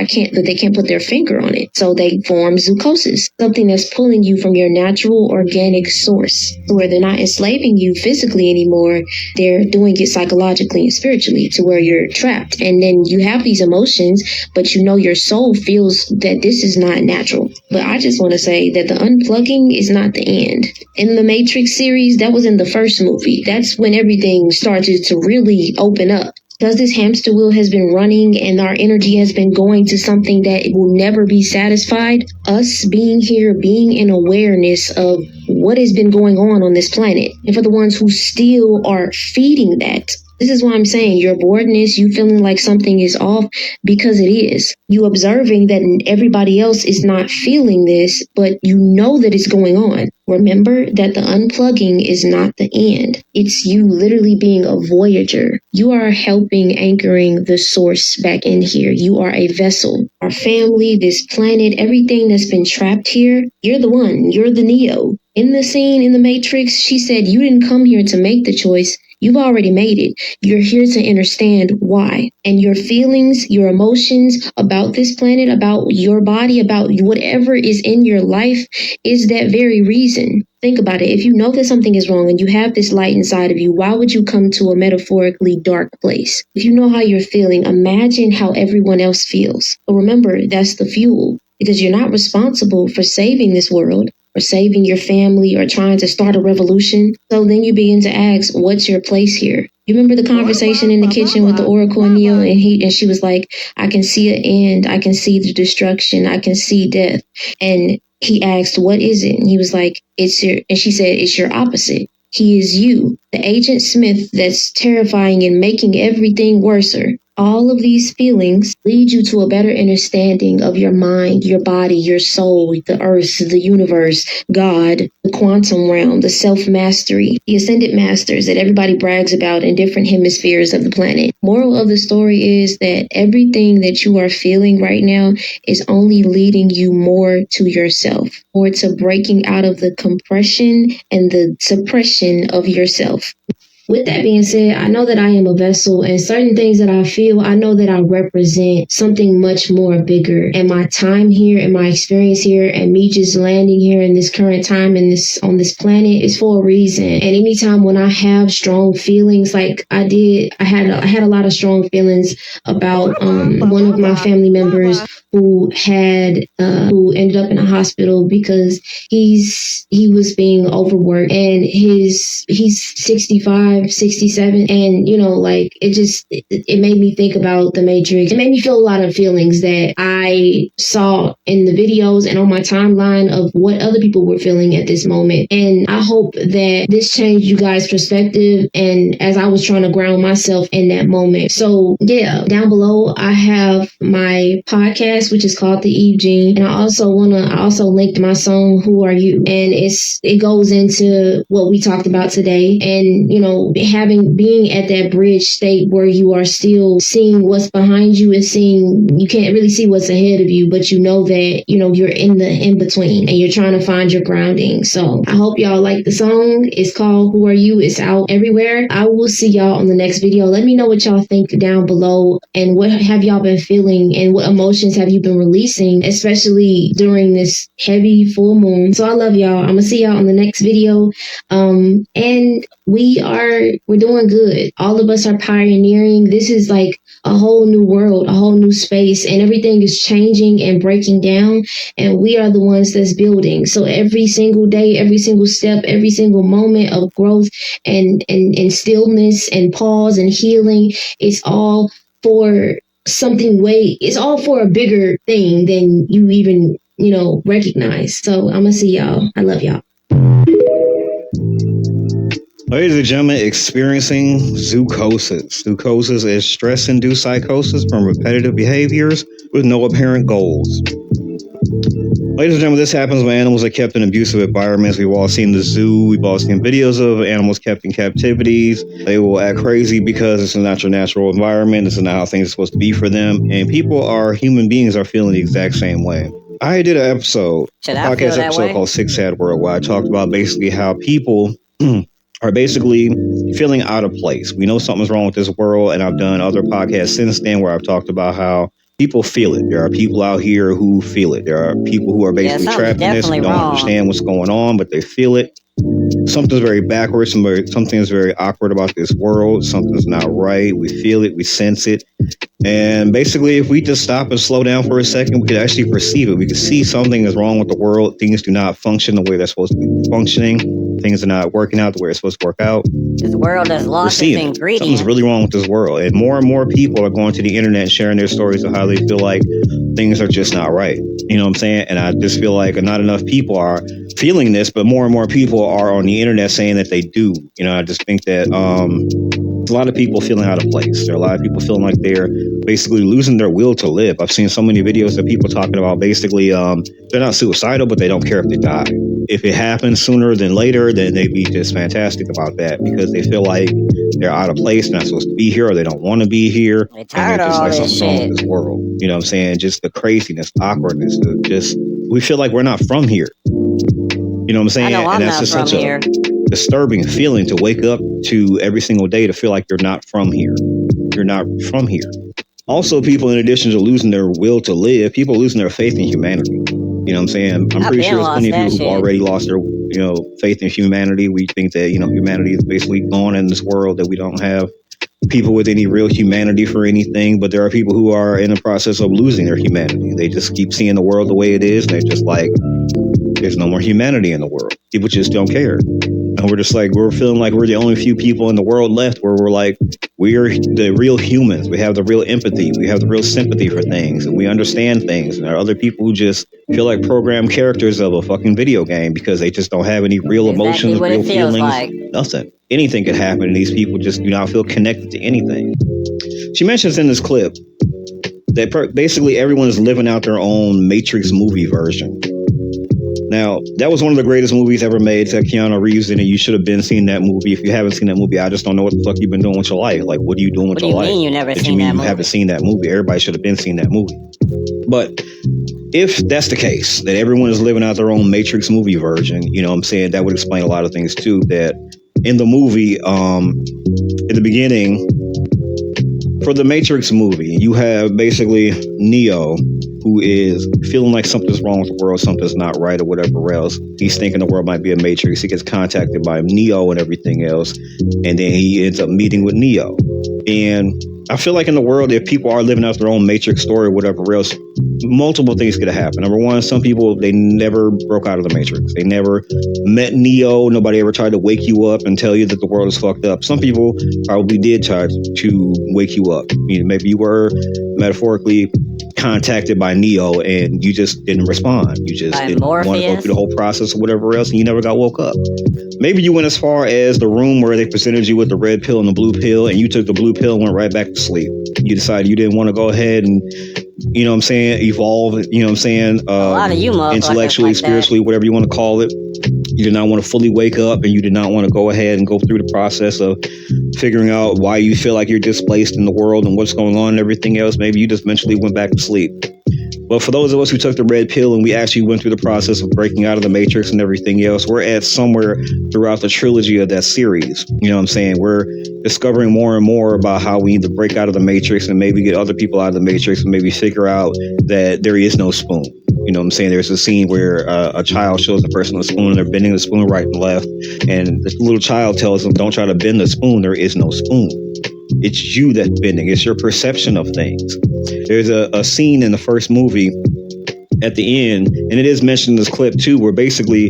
they can't put their finger on it. So they form zoocosis, something that's pulling you from your natural organic source, where they're not enslaving you physically anymore. They're doing it psychologically and spiritually, to where you're trapped. And then you have these emotions, but you know your soul feels that this is not natural. But I just want to say that the unplugging is not the end. In the Matrix series, that was in the first movie. That's when everything started to really open up. Because this hamster wheel has been running and our energy has been going to something that it will never be satisfied, us being here, being in awareness of what has been going on this planet. And for the ones who still are feeding that, this is why I'm saying your boredness, you feeling like something is off, because it is. You observing that everybody else is not feeling this, but you know that it's going on. Remember that the unplugging is not the end. It's you literally being a voyager. You are helping anchoring the source back in here. You are a vessel. Our family, this planet, everything that's been trapped here, you're the one. You're the Neo. In the scene in the Matrix, she said you didn't come here to make the choice. You've already made it. You're here to understand why. And your feelings, your emotions about this planet, about your body, about whatever is in your life is that very reason. Think about it. If you know that something is wrong and you have this light inside of you, why would you come to a metaphorically dark place? If you know how you're feeling, imagine how everyone else feels. But remember, that's the fuel, because you're not responsible for saving this world, or saving your family, or trying to start a revolution. So then you begin to ask, what's your place here? You remember the conversation in the kitchen with the Oracle and Neo, and she was like, I can see an end. I can see the destruction. I can see death. And he asked, what is it? And he was like, and she said, it's your opposite. He is you, the Agent Smith that's terrifying and making everything worser. All of these feelings lead you to a better understanding of your mind, your body, your soul, the earth, the universe, God, the quantum realm, the self-mastery, the ascended masters that everybody brags about in different hemispheres of the planet. Moral of the story is that everything that you are feeling right now is only leading you more to yourself, or to breaking out of the compression and the suppression of yourself. With that being said, I know that I am a vessel, and certain things that I feel, I know that I represent something much more bigger. And my time here and my experience here and me just landing here in this current time on this planet is for a reason. And anytime when I have strong feelings, like I had a lot of strong feelings about one of my family members who ended up in a hospital because he was being overworked, and he's 65, 67, and like it made me think about the Matrix. It made me feel a lot of feelings that I saw in the videos and on my timeline of what other people were feeling at this moment. And I hope that this changed you guys' perspective, and as I was trying to ground myself in that moment. So yeah, down below I have my podcast, which is called The Eve Gene, and I also linked my song Who Are You, and it goes into what we talked about today. And being at that bridge state where you are still seeing what's behind you and you can't really see what's ahead of you, but you know that you're in the in-between and you're trying to find your grounding. So I hope y'all like the song. It's called Who Are You. It's out everywhere. I will see y'all on the next video. Let me know what y'all think down below, and what have y'all been feeling, and what emotions have you been releasing, especially during this heavy full moon. So I love y'all. I'm gonna see y'all on the next video. And we're doing good. All of us are pioneering. This is like a whole new world, a whole new space, and everything is changing and breaking down, and we are the ones that's building. So every single day, every single step, every single moment of growth and stillness and pause and healing, it's all for something it's all for a bigger thing than you even, recognize. So I'm gonna see y'all. I love y'all. Ladies and gentlemen, experiencing zoocosis. Zoocosis is stress-induced psychosis from repetitive behaviors with no apparent goals. Ladies and gentlemen, this happens when animals are kept in abusive environments. We've all seen the zoo. We've all seen videos of animals kept in captivities. They will act crazy because it's not your natural environment. This is not how things are supposed to be for them. And human beings are feeling the exact same way. I did a podcast episode called Sick Sad World, where I talked about basically how people are basically feeling out of place. We know something's wrong with this world, and I've done other podcasts since then where I've talked about how people feel it. There are people out here who feel it. There are people who are basically trapped in this, who don't understand what's going on, but they feel it. Something's very backwards. Something's very awkward about this world. Something's not right. We feel it. We sense it. And basically, if we just stop and slow down for a second, we could actually perceive it. We could see something is wrong with the world. Things do not function the way they're supposed to be functioning. Things are not working out the way it's supposed to work out. This world has lost its ingredients. Something's really wrong with this world. And more people are going to the internet and sharing their stories of how they feel like things are just not right. You know what I'm saying? And I just feel like not enough people are feeling this, but more and more people are on the internet saying that they do. I just think that a lot of people feeling out of place. There are a lot of people feeling like they're basically losing their will to live. I've seen so many videos of people talking about basically they're not suicidal, but they don't care if they die. If it happens sooner than later, then they'd be just fantastic about that because they feel like they're out of place, they're not supposed to be here, or they don't want to be here. They're tired of all this something's wrong with this world. You know what I'm saying? Just the craziness, awkwardness, we feel like we're not from here. You know what I'm saying? And that's just such a disturbing feeling to wake up to every single day to feel like you're not from here. You're not from here. Also, people, in addition to losing their will to live, people losing their faith in humanity. You know what I'm saying? I'm pretty sure there's plenty of people who've already lost their, faith in humanity. We think that, humanity is basically gone in this world, that we don't have people with any real humanity for anything. But there are people who are in the process of losing their humanity. They just keep seeing the world the way it is. And they're just like, there's no more humanity in the world. People just don't care. And we're just like, we're feeling like we're the only few people in the world left where we're like, we're the real humans. We have the real empathy. We have the real sympathy for things. And we understand things. And there are other people who just feel like programmed characters of a fucking video game because they just don't have any real emotions, real feelings, nothing. Anything could happen. And these people just do not feel connected to anything. She mentions in this clip that basically everyone is living out their own Matrix movie version. Now, that was one of the greatest movies ever made. It's got Keanu Reeves in it. You should have been seeing that movie. If you haven't seen that movie, I just don't know what the fuck you've been doing with your life. Like, what are you doing with your life? What do you mean you never seen that movie? You haven't seen that movie. Everybody should have been seeing that movie. But if that's the case, that everyone is living out their own Matrix movie version, you know what I'm saying, that would explain a lot of things too. That in the movie, in the beginning, for the Matrix movie, you have basically Neo, who is feeling like something's wrong with the world, something's not right or whatever else. He's thinking the world might be a Matrix. He gets contacted by Neo and everything else. And then he ends up meeting with Neo. And I feel like in the world, if people are living out their own Matrix story or whatever else, multiple things could happen. Number one, some people, they never broke out of the Matrix. They never met Neo. Nobody ever tried to wake you up and tell you that the world is fucked up. Some people probably did try to wake you up. Maybe you were metaphorically contacted by Neo and you just didn't respond. You just didn't want to go through the whole process or whatever else, and you never got woke up. Maybe you went as far as the room where they presented you with the red pill and the blue pill, and you took the blue pill and went right back to sleep. You decided you didn't want to go ahead and, you know what I'm saying, evolve, you know what I'm saying, a lot of you intellectually, like spiritually, whatever you want to call it. You did not want to fully wake up, and you did not want to go ahead and go through the process of figuring out why you feel like you're displaced in the world and what's going on and everything else. Maybe you just mentally went back to sleep. But for those of us who took the red pill and we actually went through the process of breaking out of the Matrix and everything else, we're at somewhere throughout the trilogy of that series. You know what I'm saying? We're discovering more and more about how we need to break out of the Matrix and maybe get other people out of the Matrix and maybe figure out that there is no spoon. You know what I'm saying? There's a scene where a child shows a person a spoon and they're bending the spoon right and left. And the little child tells them, don't try to bend the spoon. There is no spoon. It's you that's bending. It's your perception of things. There's a scene in the first movie at the end, and it is mentioned in this clip too, where basically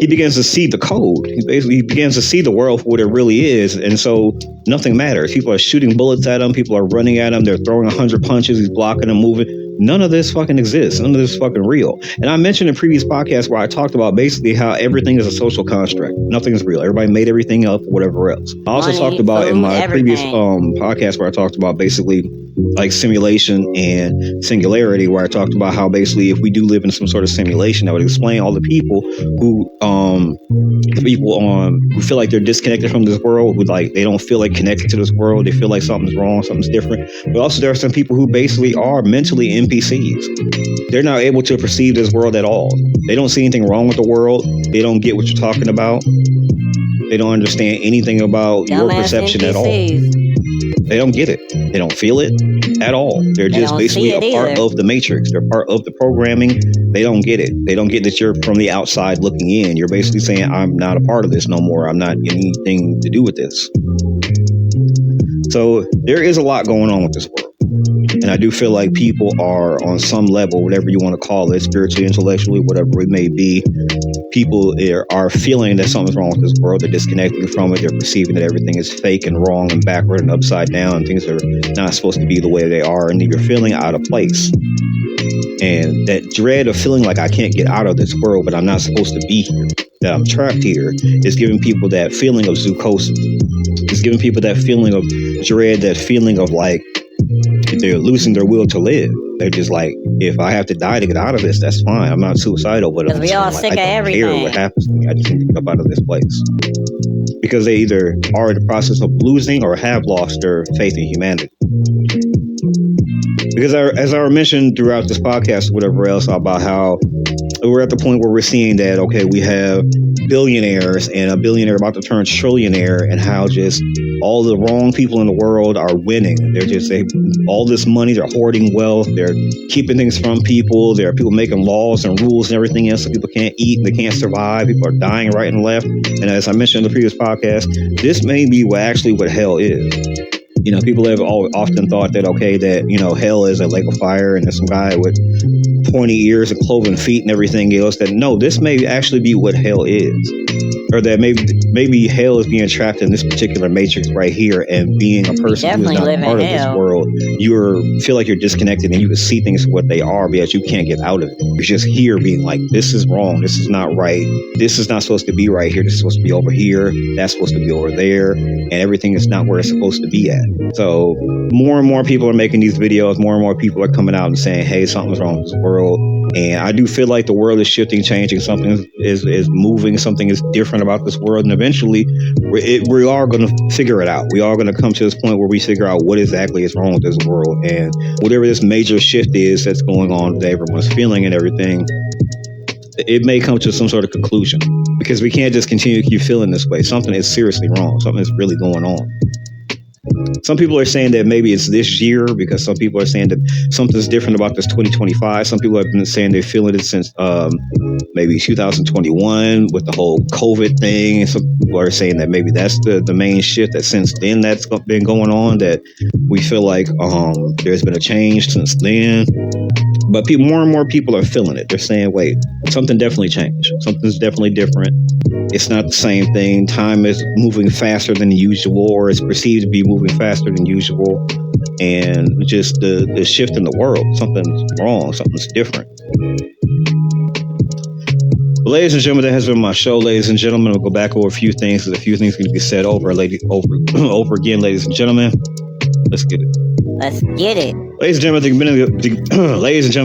he begins to see the code. He begins to see the world for what it really is. And so nothing matters. People are shooting bullets at him. People are running at him. They're throwing 100 punches. He's blocking and moving. None of this fucking exists. None of this is fucking real. And I mentioned in previous podcasts where I talked about basically how everything is a social construct. Nothing is real. Everybody made everything up, whatever else. I also talked about in my previous podcast where I talked about basically like simulation and singularity, where I talked about how basically if we do live in some sort of simulation, that would explain all the people who who feel like they're disconnected from this world, who like they don't feel like connected to this world, they feel like something's wrong, something's different. But also there are some people who basically are mentally NPCs. They're not able to perceive this world at all. They don't see anything wrong with the world. They don't get what you're talking about. They don't understand anything about your perception at all. They don't get it. They don't feel it at all. They're just basically a part of the matrix. They're part of the programming. They don't get it. They don't get that you're from the outside looking in. You're basically saying, I'm not a part of this no more. I'm not anything to do with this. So there is a lot going on with this world. And I do feel like people are on some level, whatever you want to call it, spiritually, intellectually, whatever it may be, people are feeling that something's wrong with this world. They're disconnecting from it. They're perceiving that everything is fake and wrong and backward and upside down, and things are not supposed to be the way they are. And you're feeling out of place. And that dread of feeling like I can't get out of this world, but I'm not supposed to be here, that I'm trapped here, is giving people that feeling of zoocosis. It's giving people that feeling of dread, that feeling of like they're losing their will to live. They're just like, if I have to die to get out of this, that's fine. I'm not suicidal, but we all sick of everything. I don't care what happens to me. I just need to get up out of this place. Because they either are in the process of losing or have lost their faith in humanity. Because as I mentioned throughout this podcast, whatever else, about how we're at the point where we're seeing that, okay, we have billionaires and a billionaire about to turn trillionaire, and how just all the wrong people in the world are winning. They're just all this money, they're hoarding wealth, they're keeping things from people. There are people making laws and rules and everything else, so people can't eat and they can't survive. People are dying right and left. And as I mentioned in the previous podcast, this may be what hell is. You know, people have often thought that, okay, that, you know, hell is a lake of fire and there's some guy with pointy ears and cloven feet and everything else. That no, this may actually be what hell is. Or that maybe hell is being trapped in this particular matrix right here, and being a person who is not part of this world, you feel like you're disconnected and you can see things for what they are, but yet you can't get out of it. You're just here being like, this is wrong, this is not right, this is not supposed to be right here, this is supposed to be over here, that's supposed to be over there, and everything is not where it's supposed to be at. So more and more people are making these videos, more and more people are coming out and saying, hey, something's wrong with this world. And I do feel like the world is shifting, changing, something is moving, something is different about this world, and eventually we are going to figure it out. We are going to come to this point where we figure out what exactly is wrong with this world, and whatever this major shift is that's going on that everyone's feeling and everything, it may come to some sort of conclusion, because we can't just continue to keep feeling this way. Something is seriously wrong. Something is really going on. Some people are saying that maybe it's this year, because some people are saying that something's different about this 2025. Some people have been saying they're feeling it since maybe 2021 with the whole COVID thing. Some people are saying that maybe that's the main shift, that since then that's been going on, that we feel like there's been a change since then. But more and more people are feeling it. They're saying, wait, something definitely changed. Something's definitely different. It's not the same thing. Time is moving faster than usual, or is perceived to be moving faster than usual. And just the shift in the world. Something's wrong. Something's different. But ladies and gentlemen, that has been my show. Ladies and gentlemen, we'll go back over a few things, because a few things need to be said over again, ladies and gentlemen. Let's get it. Let's get it. Ladies and gentlemen,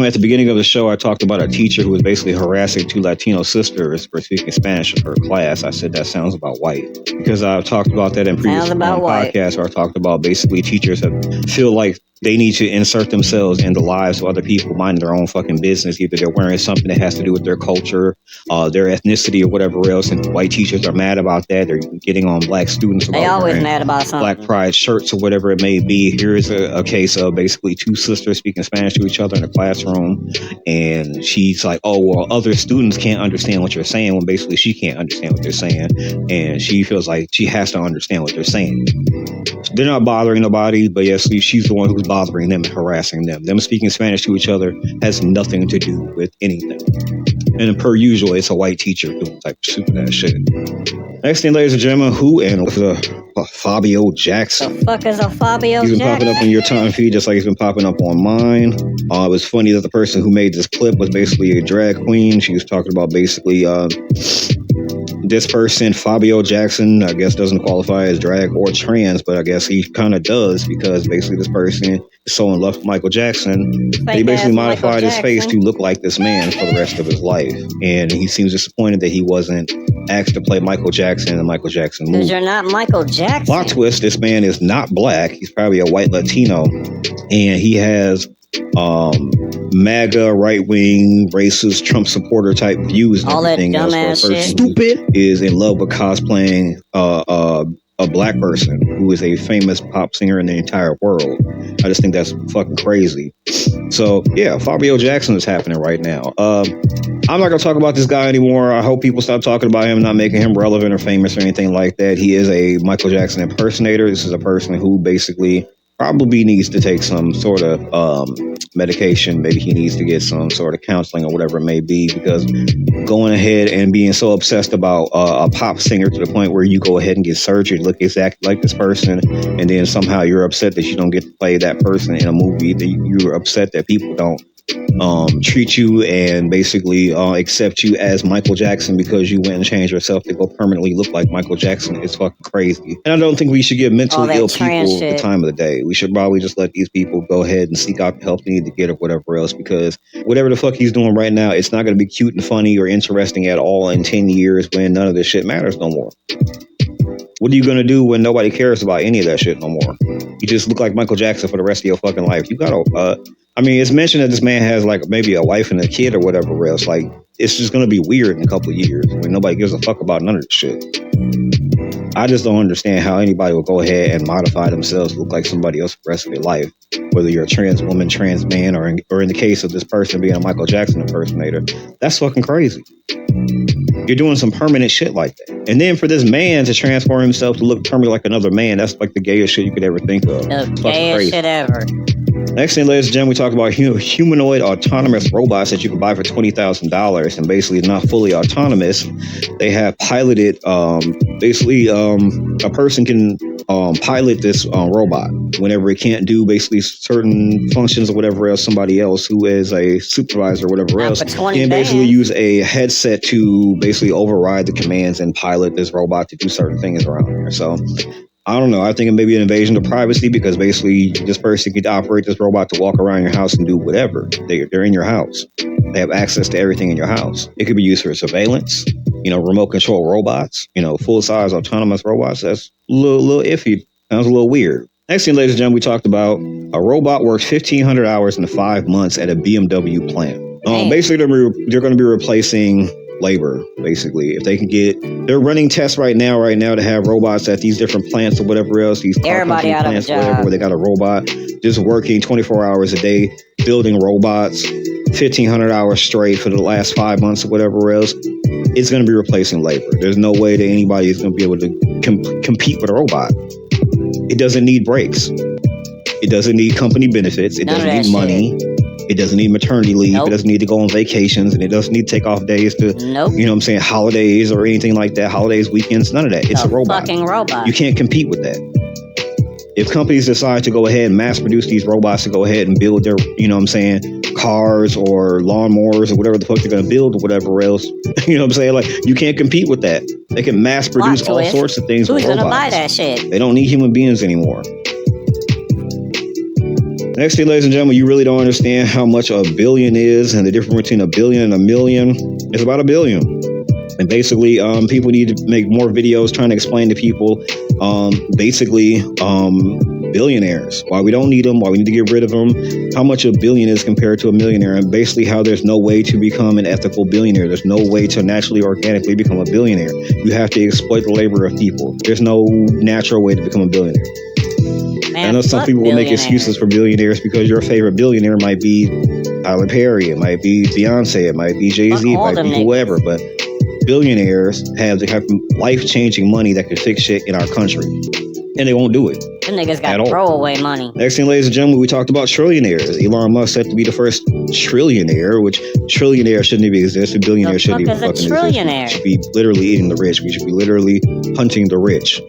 at the beginning of the show, I talked about a teacher who was basically harassing two Latino sisters for speaking Spanish in her class. I said that sounds about white, because I've talked about that in previous podcasts, where I talked about basically teachers that feel like they need to insert themselves in the lives of other people, minding their own fucking business. Either they're wearing something that has to do with their culture, their ethnicity, or whatever else. And white teachers are mad about that. They're getting on black students about they always mad about something. Black pride shirts or whatever it may be. Here's a case of basically two sisters speaking Spanish to each other in a classroom. And she's like, oh, well, other students can't understand what you're saying, when basically she can't understand what they're saying. And she feels like she has to understand what they're saying. They're not bothering nobody, but yes, she's the one who's bothering them and harassing them. Them speaking Spanish to each other has nothing to do with anything. And per usual, it's a white teacher doing type of stupid ass shit. Next thing, ladies and gentlemen, who and Fabio Jackson. The fuck is a Fabio He's been Jackson? popping up in your time feed just like he's been popping up on mine. It was funny that the person who made this clip was basically a drag queen. She was talking about basically this person, Fabio Jackson, I guess doesn't qualify as drag or trans, but I guess he kind of does because basically this person is so in love with Michael Jackson that he basically modified his face to look like this man for the rest of his life. And he seems disappointed that he wasn't asked to play Michael Jackson in the Michael Jackson movie. Because you're not Michael Jackson. Plot twist, this man is not black. He's probably a white Latino. And he has MAGA, right-wing, racist, Trump supporter type views and all everything that else. dumbass For a person who is in love with cosplaying a black person who is a famous pop singer in the entire world. I just think that's fucking crazy. So yeah, Fabio Jackson is happening right now. I'm not gonna talk about this guy anymore. I hope people stop talking about him, not making him relevant or famous or anything like that. He is a Michael Jackson impersonator. This is a person who basically probably needs to take some sort of medication. Maybe he needs to get some sort of counseling or whatever it may be, because going ahead and being so obsessed about a pop singer to the point where you go ahead and get surgery to look exactly like this person, and then somehow you're upset that you don't get to play that person in a movie, that you're upset that people don't treat you and basically accept you as Michael Jackson because you went and changed yourself to go permanently look like Michael Jackson. It's fucking crazy. And I don't think we should give mentally ill people the time of the day. We should probably just let these people go ahead and seek out the help they need to get or whatever else, because whatever the fuck he's doing right now, it's not going to be cute and funny or interesting at all in 10 years when none of this shit matters no more. What are you going to do when nobody cares about any of that shit no more? You just look like Michael Jackson for the rest of your fucking life. You gotta, I mean, it's mentioned that this man has like maybe a wife and a kid or whatever else. Like, it's just going to be weird in a couple of years when nobody gives a fuck about none of this shit. I just don't understand how anybody will go ahead and modify themselves to look like somebody else for the rest of their life. Whether you're a trans woman, trans man, or in the case of this person being a Michael Jackson impersonator, that's fucking crazy. You're doing some permanent shit like that. And then for this man to transform himself to look permanently like another man, that's like the gayest shit you could ever think of. The gayest shit ever. Next thing, ladies and gentlemen, we talk about humanoid autonomous robots that you can buy for $20,000 and basically not fully autonomous. They have piloted, a person can pilot this robot whenever it can't do basically certain functions or whatever else. Somebody else who is a supervisor or whatever else can basically use a headset to basically override the commands and pilot this robot to do certain things around here. So I don't know. I think it may be an invasion of privacy, because basically this person could operate this robot to walk around your house and do whatever. They're in your house. They have access to everything in your house. It could be used for surveillance, remote control robots, full size autonomous robots. That's a little iffy. Sounds a little weird. Next thing, ladies and gentlemen, we talked about a robot works 1,500 hours in 5 months at a BMW plant. Basically, they're going to be replacing labor. Basically, if they can they're running tests right now to have robots at these different plants or whatever else, these everybody out plants, of a job, where they got a robot just working 24 hours a day building robots, 1,500 hours straight for the last 5 months or whatever else. It's going to be replacing labor. There's no way that anybody is going to be able to compete with a robot. It doesn't need breaks. It doesn't need company benefits. It doesn't need money. It doesn't need maternity leave. It doesn't need to go on vacations, and it doesn't need to take off days to, holidays or anything like that. Holidays, weekends, none of that. It's a robot. Fucking robot. You can't compete with that. If companies decide to go ahead and mass produce these robots to go ahead and build their, cars or lawnmowers or whatever the fuck they're going to build or whatever else, like, you can't compete with that. They can mass produce all sorts of things with robots. Who's going to buy that shit? They don't need human beings anymore. Next thing, ladies and gentlemen, you really don't understand how much a billion is, and the difference between a billion and a million is about $1 billion. And basically, people need to make more videos trying to explain to people, billionaires, why we don't need them, why we need to get rid of them, how much a billion is compared to a millionaire, and basically how there's no way to become an ethical billionaire. There's no way to naturally, organically become a billionaire. You have to exploit the labor of people. There's no natural way to become a billionaire. I know some people will make excuses for billionaires because your favorite billionaire might be Tyler Perry, it might be Beyonce, it might be Jay-Z, it might be whoever, but billionaires have the life-changing money that could fix shit in our country. And they won't do it. Them niggas got At all. throwaway money. Next thing, ladies and gentlemen, we talked about trillionaires. Elon Musk said to be the first trillionaire, which trillionaire shouldn't even exist. A billionaire shouldn't even fucking exist. We should be literally eating the rich. We should be literally hunting the rich.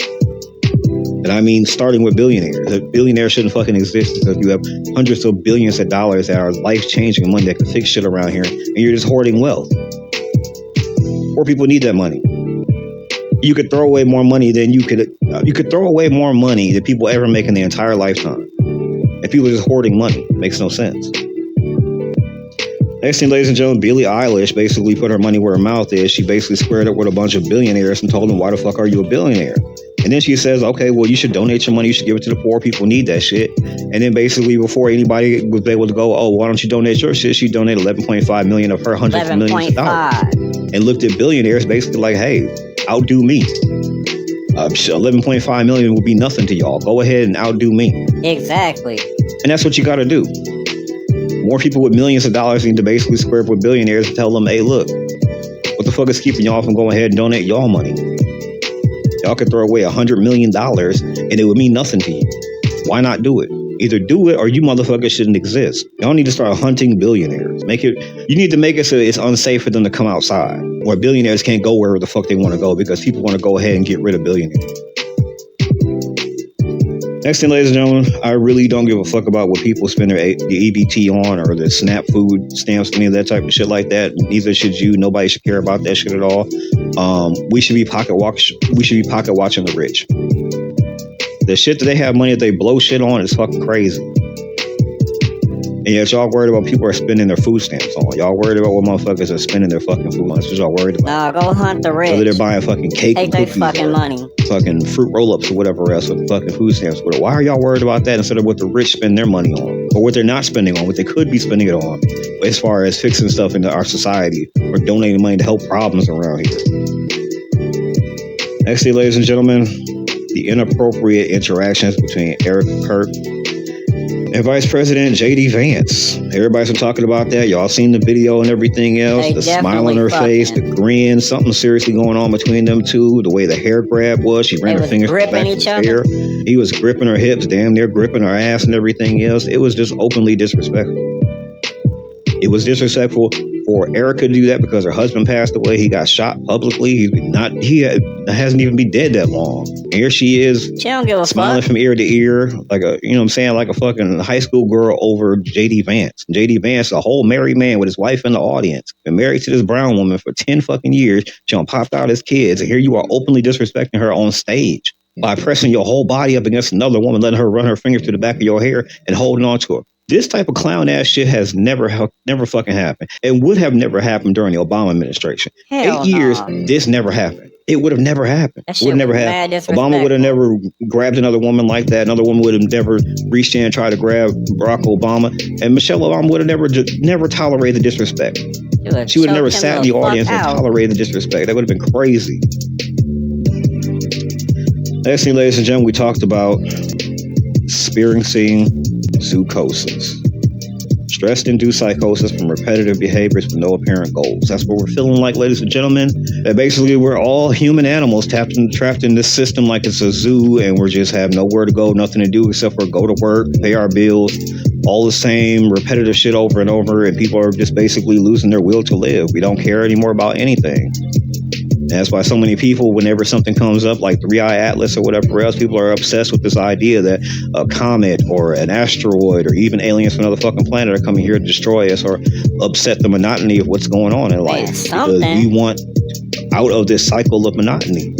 And I mean, starting with billionaires. A billionaire shouldn't fucking exist because you have hundreds of billions of dollars that are life-changing money that can fix shit around here, and you're just hoarding wealth. Poor people need that money. You could throw away more money than you could throw away more money than people ever make in their entire lifetime. And people are just hoarding money. Makes no sense. Next thing, ladies and gentlemen, Billie Eilish basically put her money where her mouth is. She basically squared up with a bunch of billionaires and told them, why the fuck are you a billionaire? And then she says, okay, well, you should donate your money. You should give it to the poor. People need that shit. And then basically before anybody was able to go, oh, why don't you donate your shit? She donated $11.5 million of her hundreds of millions of dollars. And looked at billionaires basically like, hey, outdo me. 11.5 million will be nothing to y'all. Go ahead and outdo me. Exactly. And that's what you got to do. More people with millions of dollars need to basically square up with billionaires and tell them, hey, look, what the fuck is keeping y'all from going ahead and donate y'all money? Y'all could throw away $100 million and it would mean nothing to you. Why not do it? Either do it or you motherfuckers shouldn't exist. Y'all need to start hunting billionaires. You need to make it so it's unsafe for them to come outside. Or billionaires can't go wherever the fuck they want to go because people want to go ahead and get rid of billionaires. Next thing, ladies and gentlemen, I really don't give a fuck about what people spend the EBT on or the SNAP food stamps, any of that type of shit like that. Neither should you. Nobody should care about that shit at all. We should be pocket watching the rich. The shit that they have money that they blow shit on is fucking crazy. And yet y'all worried about people are spending their food stamps on. Y'all worried about what motherfuckers are spending their fucking food on. That's what y'all worried about. Nah, go hunt the rich. Whether they're buying fucking cake Take and their cookies fucking or money. fucking fruit roll-ups or whatever else with fucking food stamps. But why are y'all worried about that instead of what the rich spend their money on? Or what they're not spending on, what they could be spending it on as far as fixing stuff into our society or donating money to help problems around here. Next thing, ladies and gentlemen, the inappropriate interactions between Eric Kirk and Vice President J.D. Vance. Everybody's been talking about that. Y'all seen the video and everything else. The smile on her face, the grin, something seriously going on between them two. The way the hair grab was. She ran her fingers back to his hair. He was gripping her hips, damn near gripping her ass and everything else. It was just openly disrespectful. It was disrespectful for Erica to do that because her husband passed away. He got shot publicly. He hasn't even been dead that long. And here she is, she don't give a smiling fuck. from ear to ear, like a, you know what I'm saying, like a fucking high school girl over J.D. Vance. J.D. Vance, a whole married man with his wife in the audience, been married to this brown woman for 10 fucking years. She done popped out his kids, and here you are openly disrespecting her on stage by pressing your whole body up against another woman, letting her run her fingers through the back of your hair and holding on to her. This type of clown ass shit has never fucking happened. It would have never happened during the Obama administration. Hell 8 years, this never happened. It would have never happened. That It would shit never was happened. mad Obama would have never grabbed another woman like that. Another woman would have never reached in and tried to grab Barack Obama. And Michelle Obama would have never tolerated the disrespect. She would have never sat in the audience and tolerated the disrespect. That would have been crazy. Next thing, ladies and gentlemen, we talked about experiencing zoocosis. Stress-induced psychosis from repetitive behaviors with no apparent goals. That's what we're feeling like, ladies and gentlemen. That basically we're all human animals trapped in this system like it's a zoo, and we're just have nowhere to go, nothing to do except for go to work, pay our bills, all the same repetitive shit over and over, and people are just basically losing their will to live. We don't care anymore about anything. And that's why so many people, whenever something comes up like the 3i Atlas or whatever else, people are obsessed with this idea that a comet or an asteroid or even aliens from another fucking planet are coming here to destroy us or upset the monotony of what's going on in life. Because we want out of this cycle of monotony.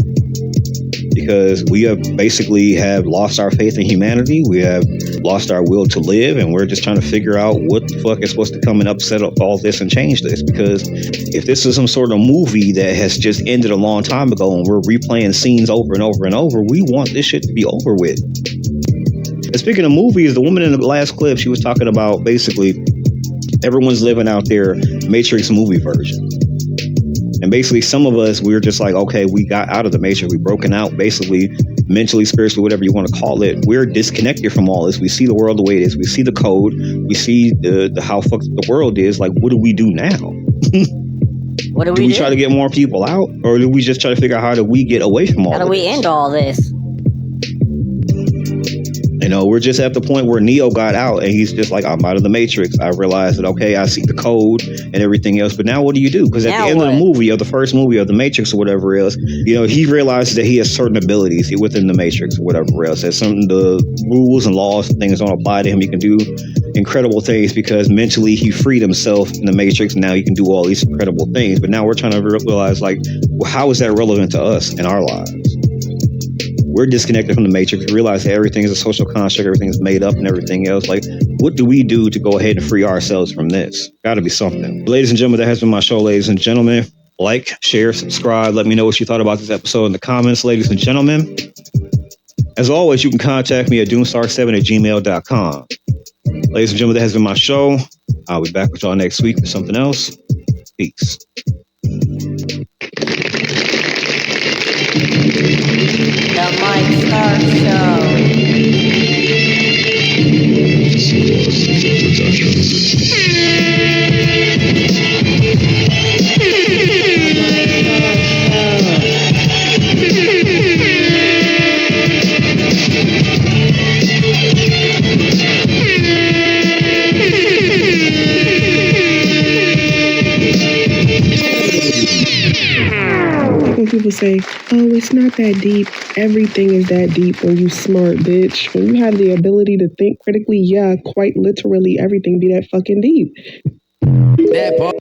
Because we have basically have lost our faith in humanity. We have lost our will to live, and we're just trying to figure out what the fuck is supposed to come and upset up all this and change this. Because if this is some sort of movie that has just ended a long time ago and we're replaying scenes over and over and over, we want this shit to be over with. And speaking of movies, the woman in the last clip, she was talking about basically everyone's living out their Matrix movie version. And basically, some of us, we're just like, okay, we got out of the Matrix. We've broken out, basically, mentally, spiritually, whatever you want to call it. We're disconnected from all this. We see the world the way it is. We see the code. We see the how fucked the world is. Like, what do we do now? What do we try to get more people out? Or do we just try to figure out how do we get away from all this? How do we end all this? You know, we're just at the point where Neo got out and he's just like, I'm out of the Matrix. I realized that, okay, I see the code and everything else, but now what do you do? Because at the end of the movie, or the first movie of the Matrix or whatever else, you know, he realizes that he has certain abilities within the Matrix or whatever else. That some of the rules and laws and things don't apply to him. He can do incredible things because mentally he freed himself in the Matrix. And now he can do all these incredible things. But now we're trying to realize, like, well, how is that relevant to us in our lives? We're disconnected from the Matrix. We realize that everything is a social construct, everything is made up and everything else. Like, what do we do to go ahead and free ourselves from this? Gotta be something. Ladies and gentlemen, that has been my show, ladies and gentlemen. Like, share, subscribe. Let me know what you thought about this episode in the comments, ladies and gentlemen. As always, you can contact me at doomstar7@gmail.com. Ladies and gentlemen, that has been my show. I'll be back with y'all next week for something else. Peace. The Mike Star Show. When people say, oh, it's not that deep. Everything is that deep when you smart, bitch. When you have the ability to think critically, yeah, quite literally everything be that fucking deep. That part.